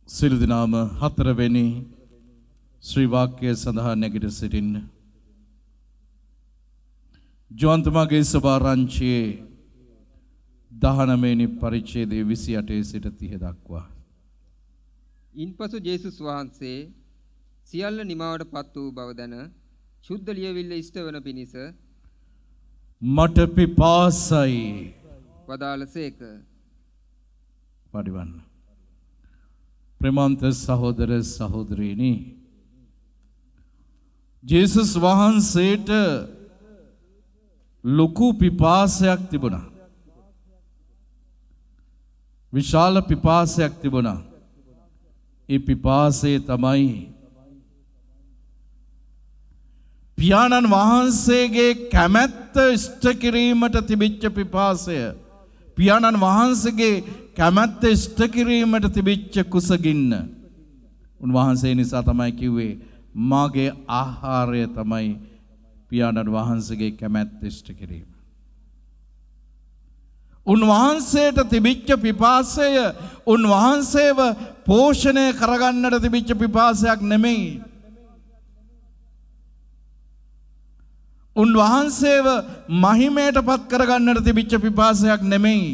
සියලු දෙනාම හතරවෙනි ශ්‍රී වාක්‍යය සඳහා නැගිට සිටින්න. ජෝන්තුමාගේ සභාරංචියේ 19 වෙනි පරිච්ඡේදයේ 28 සිට 30 දක්වා. ඉන්පසු ජේසුස් වහන්සේ සියල්ල නිමාවට පත් වූ බව දැන ශුද්ධ ලියවිල්ල ඉෂ්ට වන පිණිස මට පිපාසයි වදාළසේක. පරිවන්න. ප්‍රේමන්ත සහෝදර සහෝදරීනි, ජේසුස් වහන්සේට ලොකු පිපාසයක් තිබුණා. විශාල පිපාසයක් තිබුණා. ඒ පිපාසය තමයි පියාණන් වහන්සේගේ කැමැත්ත ඉෂ්ට කිරීමට තිබිච්ච පිපාසය. පියාණන් වහන්සේගේ කැමැත්ත ඉෂ්ට කිරීමට තිබිච්ච කුසගින්න. උන්වහන්සේ නිසා තමයි කිව්වේ මාගේ ආහාරය තමයි පියාණන් වහන්සේගේ කැමැත්ත ඉෂ්ට කිරීම. උන්වහන්සේට තිබිච්ච පිපාසය උන්වහන්සේව පෝෂණය කරගන්නට තිබිච්ච පිපාසයක් නෙමෙයි. උන්වහන්සේව මහිමයට පත් කරගන්නට තිබිච්ච පිපාසයක් නෙමෙයි.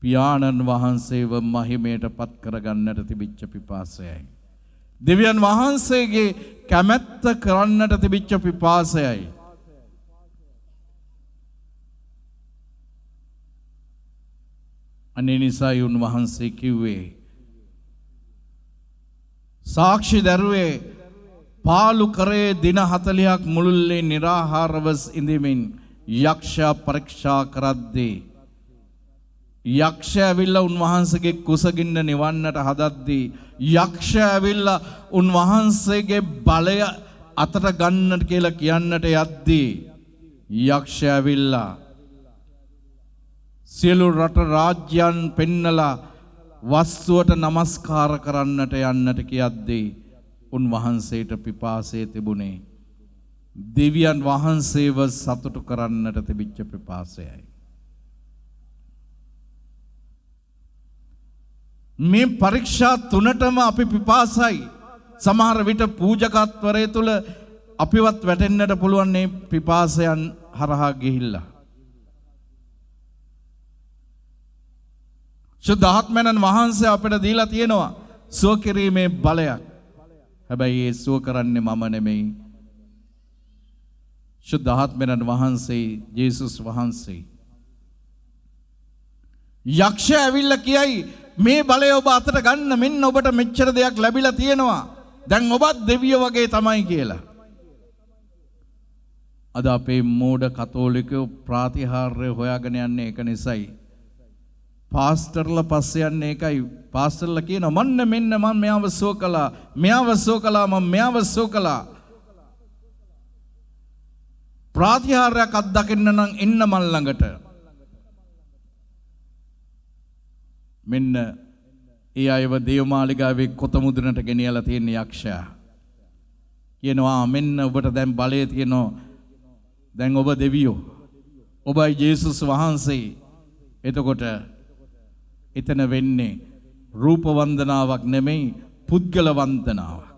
පියාණන් වහන්සේව මහිමයට පත් කරගන්නට තිබිච්ච පිපාසයයි. දෙවියන් වහන්සේගේ කැමැත්ත කරන්නට තිබිච්ච පිපාසයයි. අනේ නිසායි උන්වහන්සේ කිව්වේ සාක්ෂි දරුවේ පාලු කරේ දින 40ක් මුළුල්ලේ निराහාරව ඉඳමින් යක්ෂයා පරීක්ෂා කරද්දී යක්ෂයා ඇවිල්ලා උන්වහන්සේගේ කුසගින්න නිවන්නට හදද්දී යක්ෂයා ඇවිල්ලා උන්වහන්සේගේ බලය අතට ගන්නට කියලා කියන්නට යද්දී යක්ෂයා ඇවිල්ලා සියලු රට රාජ්‍යයන් පෙන්නලා වස්තුවට නමස්කාර කරන්නට යන්නට කියද්දී උන්වහන්සේට පිපාසය තිබුණේ දෙවියන් වහන්සේව සතුටු කරන්නට තිබිච්ච පිපාසයයි. මේ පරීක්ෂා තුනටම අපි පිපාසයි. සමහර විට පූජකත්වරය තුල අපිවත් වැටෙන්නට පුළුවන් මේ පිපාසයන් හරහා ගිහිල්ලා. සුද්ධාත්මයන් වහන්සේ අපිට දීලා තියෙනවා සුව කිරීමේ බලයක්. හැබැයි ඒ සුව කරන්නේ මම නෙමෙයි. සුද්ධාත්මයන් වහන්සේ ජේසුස් වහන්සේ. යක්ෂයා ඇවිල්ලා කියයි මේ බලය ඔබ අතට ගන්න මෙන්න ඔබට මෙච්චර දෙයක් ලැබිලා තියෙනවා. දැන් ඔබත් දෙවියෝ වගේ තමයි කියලා. අද අපේ මෝඩ කතෝලිකයෝ ප්‍රාතිහාර්ය හොයාගෙන යන්නේ ඒක නිසායි. පාස්ටර්ලා පස්සේ යන්නේ ඒකයි. පාස්ටර්ලා කියනවා මන්න මෙන්න මම මෙයාව සුව කළා. මෙයාව සුව කළා මම මෙයාව සුව කළා. ප්‍රාතිහාර්යයක් අත්දකින්න නම් එන්න මන් ළඟට. මෙන්න ඒ අයව දේවමාලිගාවේ කොතමුදුනට ගෙනියලා තියෙන යක්ෂයා කියනවා මෙන්න ඔබට දැන් බලය තියෙනවා. දැන් ඔබ දෙවියෝ. ඔබයි ජේසුස් වහන්සේ. එතකොට එතන වෙන්නේ රූප වන්දනාවක් නෙමෙයි පුද්ගල වන්දනාවක්.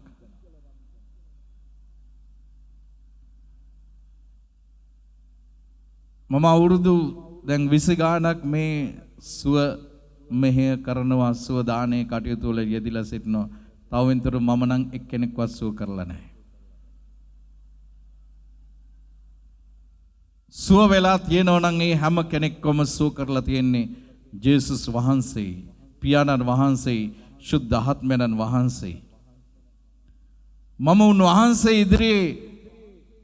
මම අවුරුදු දැන් 20 ගාණක් මේ සුව මෙහෙය කරනවා සුව දානේ කටයුතු වල යෙදিলা සිටිනවා. තවවෙන්තර මම නම් එක්කෙනෙක්වත් සුව කරලා නැහැ. සුව වෙලා තියෙනවා නම් ඒ හැම කෙනෙක්වම සුව කරලා තියෙන්නේ ජේසුස් වහන්සේ, පියාණන් වහන්සේ, සුද්ධාත්මයන් වහන්සේ. මම උන්වහන්සේ ඉදිරියේ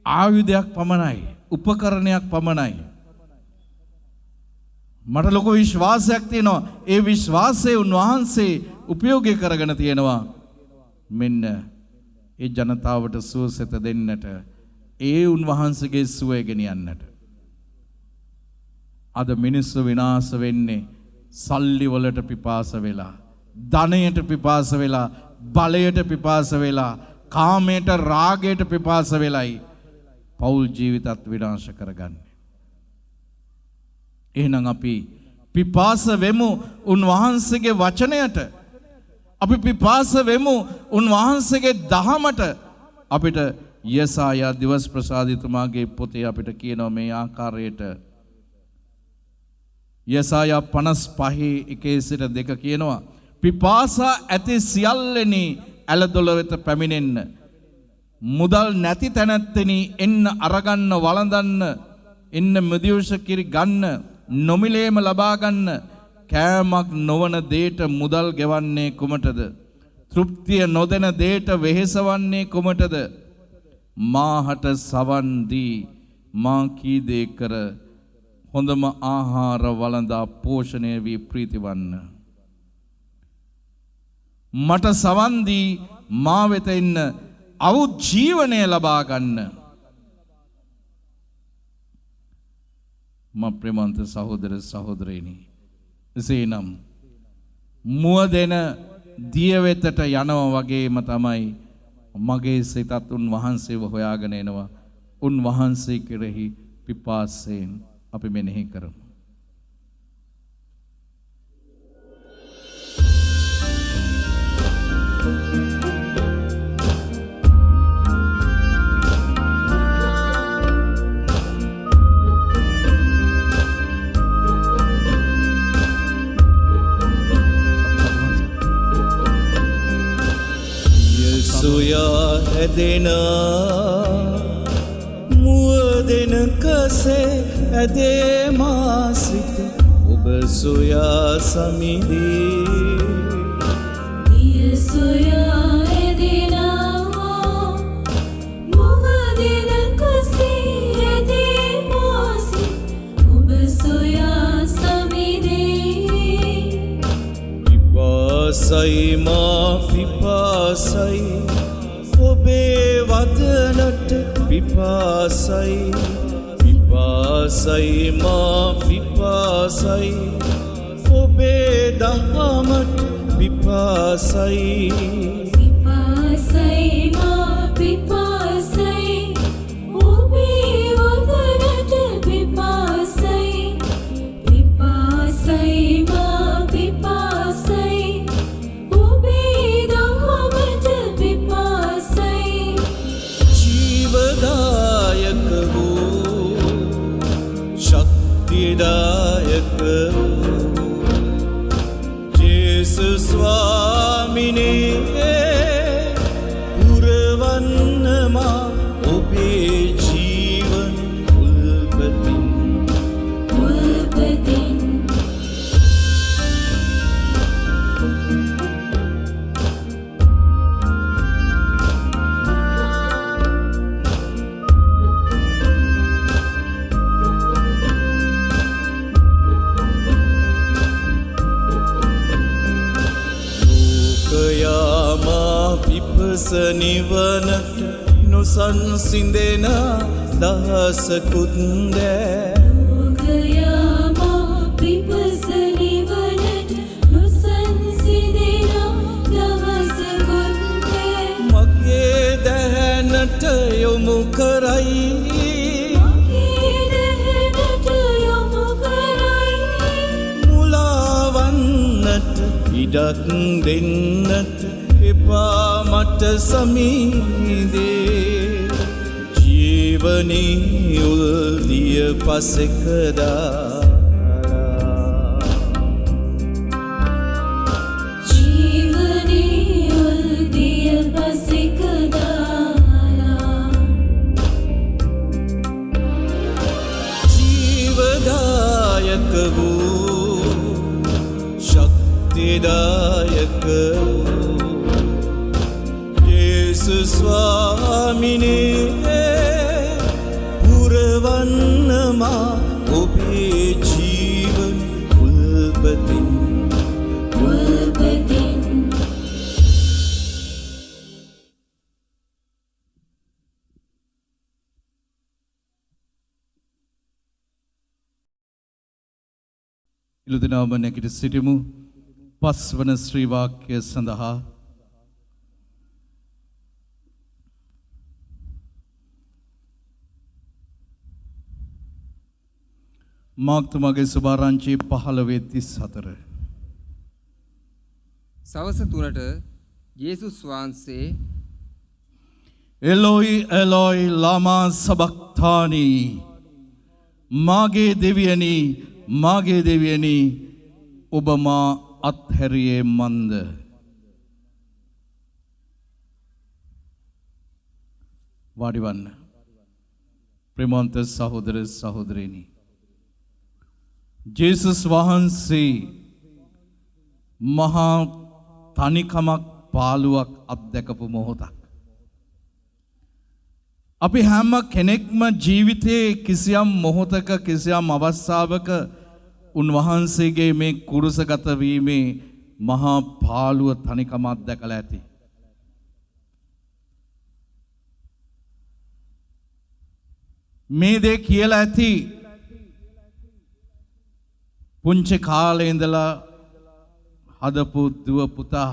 ආයුධයක් පමණයි, උපකරණයක් පමණයි. මට ලොකු විශ්වාසයක් තියෙනවා. ඒ විශ්වාසය උන්වහන්සේ උපයෝගී කරගෙන තියෙනවා. මෙන්න ඒ ජනතාවට සුවසෙත දෙන්නට, ඒ උන්වහන්සේගේ සුවය ගෙනියන්නට. අද මිනිස්සු විනාශ වෙන්නේ සල්ලි වලට පිපාස වෙලා, ධනයට පිපාස වෙලා, බලයට පිපාස වෙලා, කාමයට රාගයට පිපාස වෙලයි පෞල් ජීවිතත් විනාශ කරගන්නේ. එහෙනම් අපි පිපාස වෙමු උන්වහන්සේගේ වචනයට. අපි පිපාස වෙමු උන්වහන්සේගේ දහමට. අපිට යසායා දිවස් ප්‍රසාදිතුමාගේ පොතේ අපිට කියනවා මේ ආකාරයට. යසායා 55:1-2 කියනවා පිපාසා ඇති සියල්ලෙනි ඇලදොල වෙත පැමිණෙන්න. මුදල් නැති තැනැත්තෙනි එන්න අරගන්න වළඳන්න. එන්න මදියුෂ කිරි ගන්න. නොමිලේම ලබා ගන්න. කෑමක් නොවන දේට මුදල් ගෙවන්නේ කුමටද? තෘප්තිය නොදෙන දේට වෙහෙසවන්නේ කුමටද? මාහට සවන් දී මා කී දේ කර හොඳම ආහාර වළඳා පෝෂණය වී ප්‍රීතිවන්න. මට සවන් දී මා වෙත එන්න අවුත් ජීවනය ලබා ගන්න. මා ප්‍රේමන්ත සහෝදර සහෝදරයනි, එසේනම් මුව දෙන දිය වෙතට යනවා වගේම තමයි මගේ සිතත් උන්වහන්සේව හොයාගෙන එනවා. උන්වහන්සේ කෙරෙහි පිපාසයෙන් අපි මෙනෙහි කරමු. සොයා ඇදෙනා මුවදෙන කසේ ඇදේ මාසිත ඔබ සොයා සමිදී දිය සොයා ඇදෙනා මුවදෙන කසේ ඇදේ මාසිත ඔබ සොයා සමිදී පිපාසයි මා පිපාසයි ඔබේ වදනට පිපාසයි පිපාසයි මා පිපාසයි ඔබේ දහමට පිපාසයි පිපාසයි මා පිපාසයි ඔබේ වදනට පිපාසයි පිපාසයි මා පිපාසයි ඔබේ දහමට පිපාසයි ජීවදායක වූ ශක්තිදායක වූ ජේසු ස්වාමිනේ පුරවන්න මා ඔබේ ජීවන උල්පතින් උල්පතින් ලෝකයාමා පිපස නිවනට නොසන්සිඳෙන දහසකුත් දෑ ලෝකයාමා පිපස නිවනට නොසන්සිඳෙන දවසකුත් නෑ. මගේ දැහැනට යොමු කරයි මගේ දැහැනට යොමු කරයි. මුලාවන්නට ඉඩක් දෙන්නට එපා මට සමීදේ ජීවනී උල්දිය පසෙකදා ජීවනයේ උල්දිය පසෙක දාලා. ජීවදායක වූ ශක්තිදායක වූ ජේසු ස්වාමිනේ පුරවන්න මා ඔබේ ජීවන උල්පතින් උල්පතින් ඉළුදනාම නැගිට සිටිමු පස්වන ශ්‍රී වාක්‍ය සඳහා මාක්තුමාගේ සුභාරංචි 15:34 සවස 3ට යේසුස් වහන්සේ එලෝයි එලෝයි ලාමා සබක්තානි මාගේ දෙවියනි ඔබ මා අත්හැරියේ මන්ද වාඩිවන්න ප්‍රේමවන්ත සහෝදර සහෝදරියනි ජේසුස් වහන්සේ මහා තනිකමක් පාළුවක් අත්දැකපු මොහොතක් අපි හැම කෙනෙක්ම ජීවිතයේ කිසියම් මොහොතක කිසියම් අවස්ථාවක උන්වහන්සේගේ මේ කුරුසගත වීමේ මහා පාළුව තනිකම අත්දැකලා ඇති. මේ දේ කියලා ඇති පුංචි කාලේ ඉඳලා හදපු දුව පුතා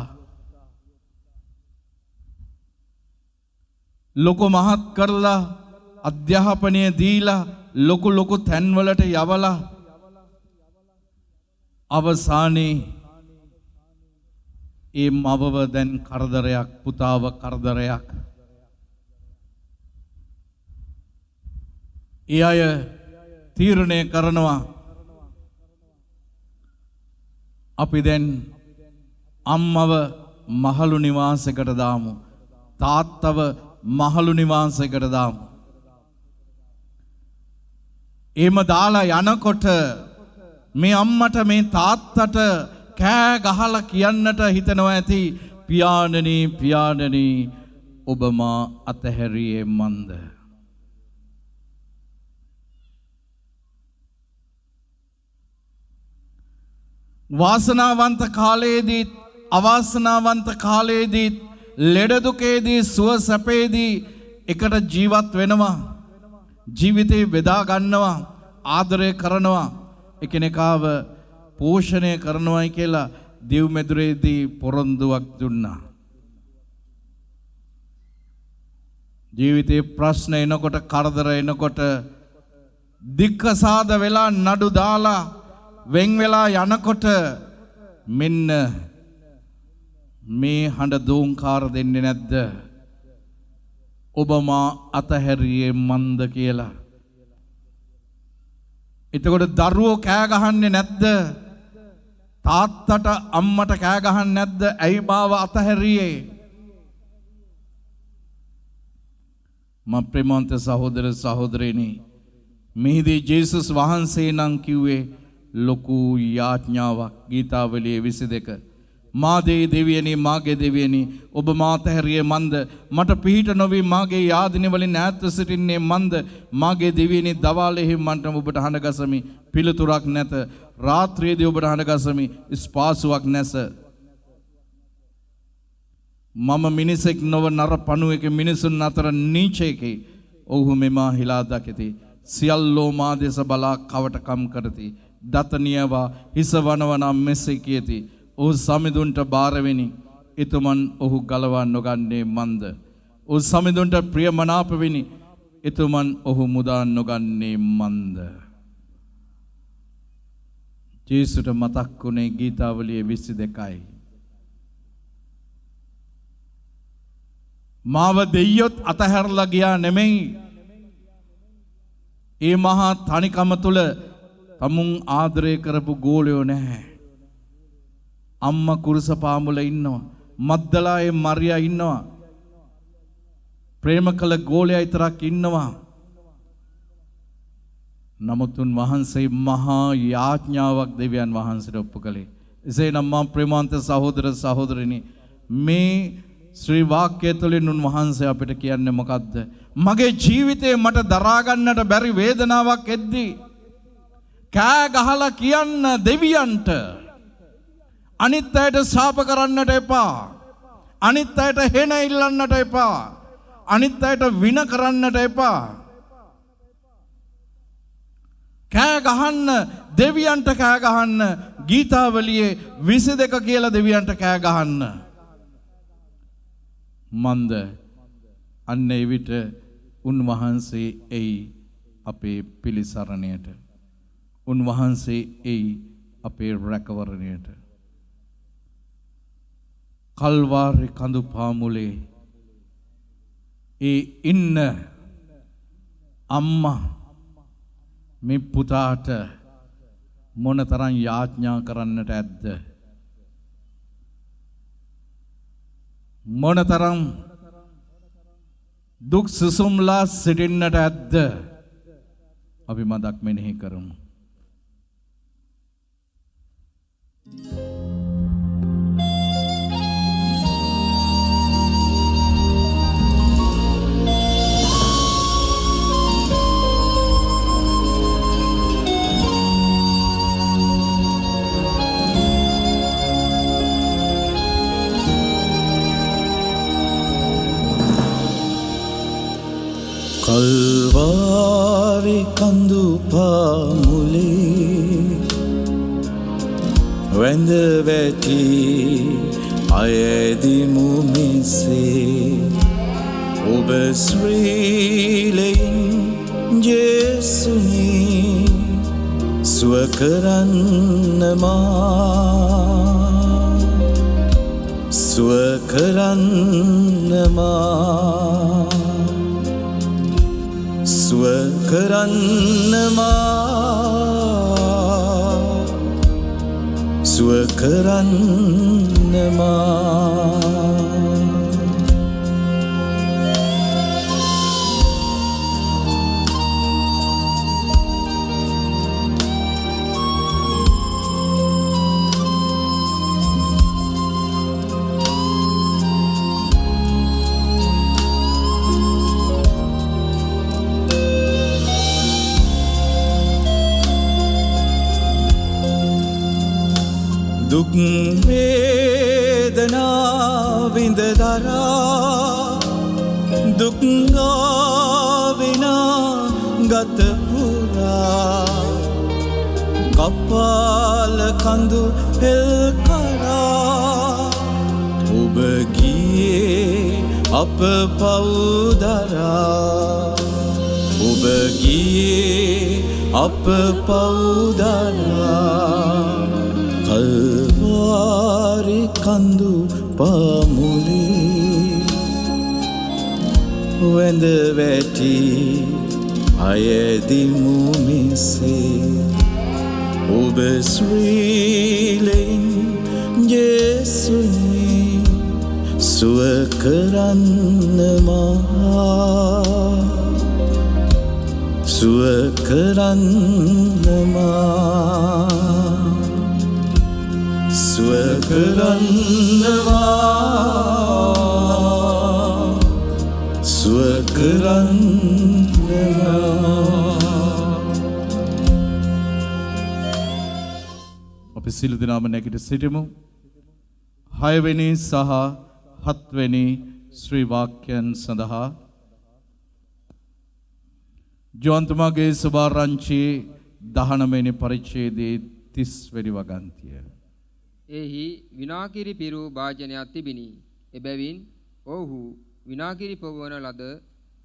ලොකු මහත් කරලා අධ්‍යාපනය දීලා ලොකු තැන්වලට යවලා අවසානයේ ඒ මවව දැන් කරදරයක් පුතාව කරදරයක් ඒ අය තීරණය කරනවා අපි දැන් අම්මව මහලු නිවාසයකට දාමු තාත්තව මහලු නිවාසයකට දාමු. එහෙම දාලා යනකොට මේ අම්මට මේ තාත්තට කෑ ගහලා කියන්නට හිතනවා ඇති පියාණනි ඔබ මා අතහැරියේ මන්ද. වාසනාවන්ත කාලයේදී අවාසනාවන්ත කාලයේදී ලෙඩ දුකේදී සුව සැපේදී එකට ජීවත් වෙනවා. ජීවිතේ බෙදා ගන්නවා, ආදරය කරනවා, එකිනෙකාව පෝෂණය කරනවායි කියලා දිව් මෙදුරේදී පොරොන්දුවක් දුන්නා. ජීවිතේ ප්‍රශ්න එනකොට, කරදර එනකොට දික්කසාද වෙලා නඩු දාලා වෙන් වෙලා යනකොට මෙන්න මේ හඬ දෝංකාර දෙන්නේ නැද්ද? ඔබ මා අතහැරියේ මන්ද කියලා. එතකොට දරුවෝ කෑ ගහන්නේ නැද්ද? තාත්තට අම්මට කෑ ගහන්නේ නැද්ද? ඇයි මාව අතහැරියේ? මම ප්‍රේමවන්ත සහෝදර සහෝදරියනි, මෙහිදී ජේසුස් වහන්සේ නම් කිව්වේ ලොකු යාඥාවක්. ගීතාවලියේ 22 මාදේ දෙවියනි, මාගේ දෙවියනි, ඔබ මා අතහැරියේ මන්ද? මට පිහිට නොවී මාගේ යාදින වලින් ඈත්ව සිටින්නේ මන්ද? මාගේ දෙවියනි, දවාලෙහි මන්ට ඔබට හඬ ගසමි, පිළිතුරක් නැත. රාත්‍රියේදී ඔබට හඬ ගසමි, ස්පාසුවක් නැස. මම මිනිසෙක් නොව නර පණුවෙක්, මිනිසුන් අතර නීචයෙකි. ඔහු මෙමා හිලා දකිති. සියල්ලෝ මා දෙස බලා කවටකම් කරති. දතනියවා හිස වනවනම් මෙසේ කියති. ඔහු සමිඳුන්ට බාරවෙනි, එතුමන් ඔහු ගලවා නොගන්නේ මන්ද? ඔහු සමිඳුන්ට ප්‍රියමනාප වෙනි, එතුමන් ඔහු මුදා නොගන්නේ මන්ද? ජේසුට මතක් වුණේ ගීතාවලියේ 22යි. මාව දෙයියොත් අතහැරලා ගියා නෙමෙයි. ඒ මහා තනිකම තුල තමුන් ආදරය කරපු ගෝලයෝ නැහැ. අම්මා කුරුස පාමුල ඉන්නවා, මද්දලායේ මරියා ඉන්නවා, ප්‍රේම කළ ගෝලයා විතරක් ඉන්නවා. නමුත් උන්වහන්සේ මහා යාඥාවක් දෙවියන් වහන්සේට ඔප්පු කළේ. එසේනම් මම ප්‍රේමවන්ත සහෝදර සහෝදරිනි, මේ ශ්‍රී වාක්‍යය තුළින් උන්වහන්සේ අපිට කියන්නේ මොකද්ද? මගේ ජීවිතේ මට දරා ගන්නට බැරි වේදනාවක් එද්දී කෑ ගහලා කියන්න දෙවියන්ට, අනිත් අයට ශාප කරන්නට එපා, අනිත් අයට හෙන ඉල්ලන්නට එපා, අනිත් අයට වින කරන්නට එපා. කෑ ගහන්න, දෙවියන්ට කෑ ගහන්න. ගීතාවලියේ 22 කියලා දෙවියන්ට කෑ ගහන්න. මන්ද අන්න ඒ විට උන්වහන්සේ එයි අපේ පිළිසරණයට. උන්වහන්සේ එයි අපේ රැකවරණයට. කල්වාරි කඳු පාමුලේ ඒ ඉන්න අම්මා මේ පුතාට මොනතරම් යාඥා කරන්නට ඇද්ද? මොනතරම් දුක් සුසුම්ලා සිටින්නට ඇද්ද? අපි මදක් මෙනෙහි කරමු. කල්වාරි කඳු පාමුලේ වැඳ වැටි අයදිමු මෙසේ ඔබ ශ්‍රීලෙන් ජේසුනි සුව කරන්න මා සුව කරන්න මා සුව කරන්න මා සුව කරන්න මා දුක් වේදනා විඳ දරා දුක්ගා විනා ගත පුරා කපාල කඳු හෙල් කරා ඔබ ගියේ අප පවුදරා ඔබ ගියේ අප පවුදරා කල්වාරි කඳු පාමුලේ වැඳ වැටි අයදිමු මෙසේ ඔබ ශ්‍රීලෙන් ජේසුනි සුව කරන්න මා සුව කරන්න මා සුව කරන්නවා සුව කරන්නවා අපි සියලු දෙනාම නැගිට සිටිමු. 6 වෙනි සහ 7 වෙනි ශ්‍රී වාක්‍යයන් සඳහා ජෝන්තුමාගේ සුභාරංචියේ 19 වෙනි පරිච්ඡේදයේ 30 වෙනි වගන්තිය. එහි විනාකිරි පිරු භාජනයක් තිබිනි. එබැවින් ඔහු විනාකිරි පොවන ලද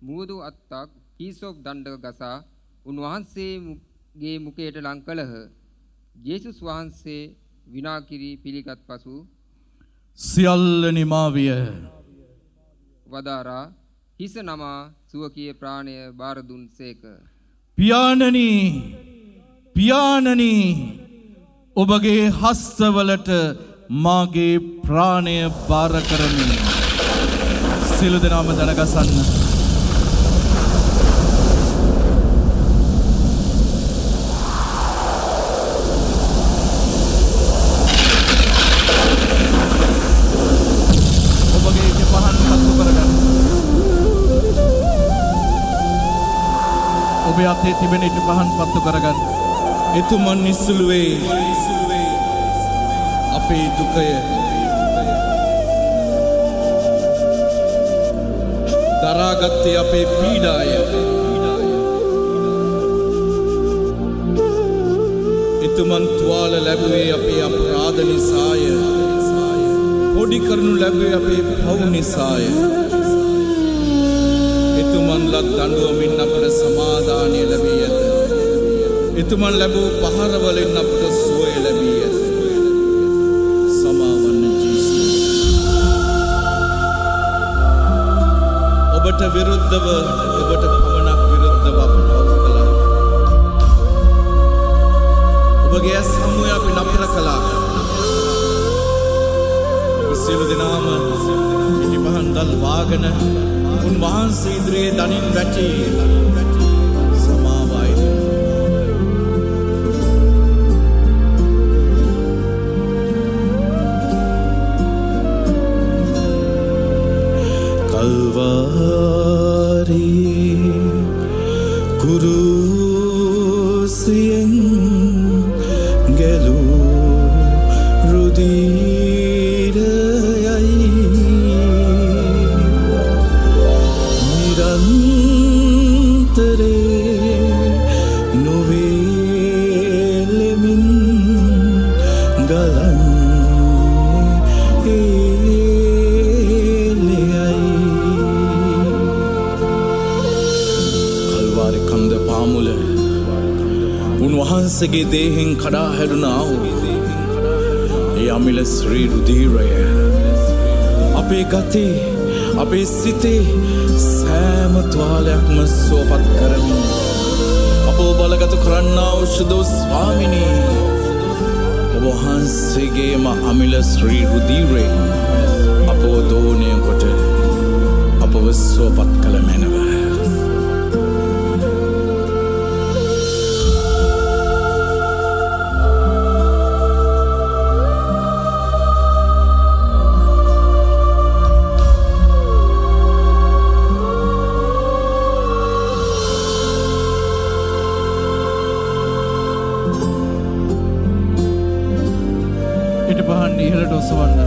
මුවදු අත්තක් කීසොප් දණ්ඩක ගසා උන්වහන්සේගේ මුඛයට ලං කළහ. ජේසුස් වහන්සේ විනාකිරි පිළිගත් පසු සියල්ල නිමා විය. වදාරා හිස නමා සුවකීය ප්‍රාණය බාර දුන්සේක. පියාණනි පියාණනි ඔබගේ හස්තවලට මාගේ ප්‍රාණය බාර කරමි. සියලු දෙනාම දනගසන්න. ඔබගේ ඉති පහන් පත්තු කරගන්න. ඔබේ අතේ තිබෙන ඉති පහන් පත්තු කරගන්න. එතුමන් නිස්සලුවේ අපේ දුකය දරාගත්තේ අපේ පීඩාය එතුමන් තුවාල ලැබුවේ අපේ අපරාධ නිසාය පොඩි කරනු ලැබුවේ අපේ පව් නිසාය එතුමන් ලත් දඬුවමින් අපට සමාදානය ලැබී ඇත එතුමන් ලැබූ පහරවලින් අපට සුවය ලැබී ඇත සමාවන්න ජේසුස් ඔබට විරුද්ධව ඔබට පමණක් විරුද්ධව අපට ඔප කළා ඔබගේ ඇස් හමුවේ අපි නපුර කළා සියලු දෙනාම ඉටි පහන් දල් වාගෙන උන්වහන්සේ ඉදිරියේ දනින් වැටි සමාවයි කල්වාරි කුරුසියෙන් ගැලූ රුධිරයයි නිරන්තරේ නොවේලෙමින් ගලන්නේ කල්වාරි කන්ද පාමුල උන්වහන්සේගේ දේහෙන් කඩා හැදුනා වූ ඒ අමිල ශ්‍රී රුධිරය අපේ ගතේ අපේ සිතේ සෑම තුවාලයක්ම සුවපත් කරමින් අපෝ බලගත කරන්නා වූ ශුද්ධ ස්වාමිනී ඔබ වහන්සේගේම අමිල ශ්‍රී රුධිරයෙන් අපෝ දෝණය කොට අපව සුවපත් කළ මැනව ඉට පහන් ඉහළට ඔසවන්න.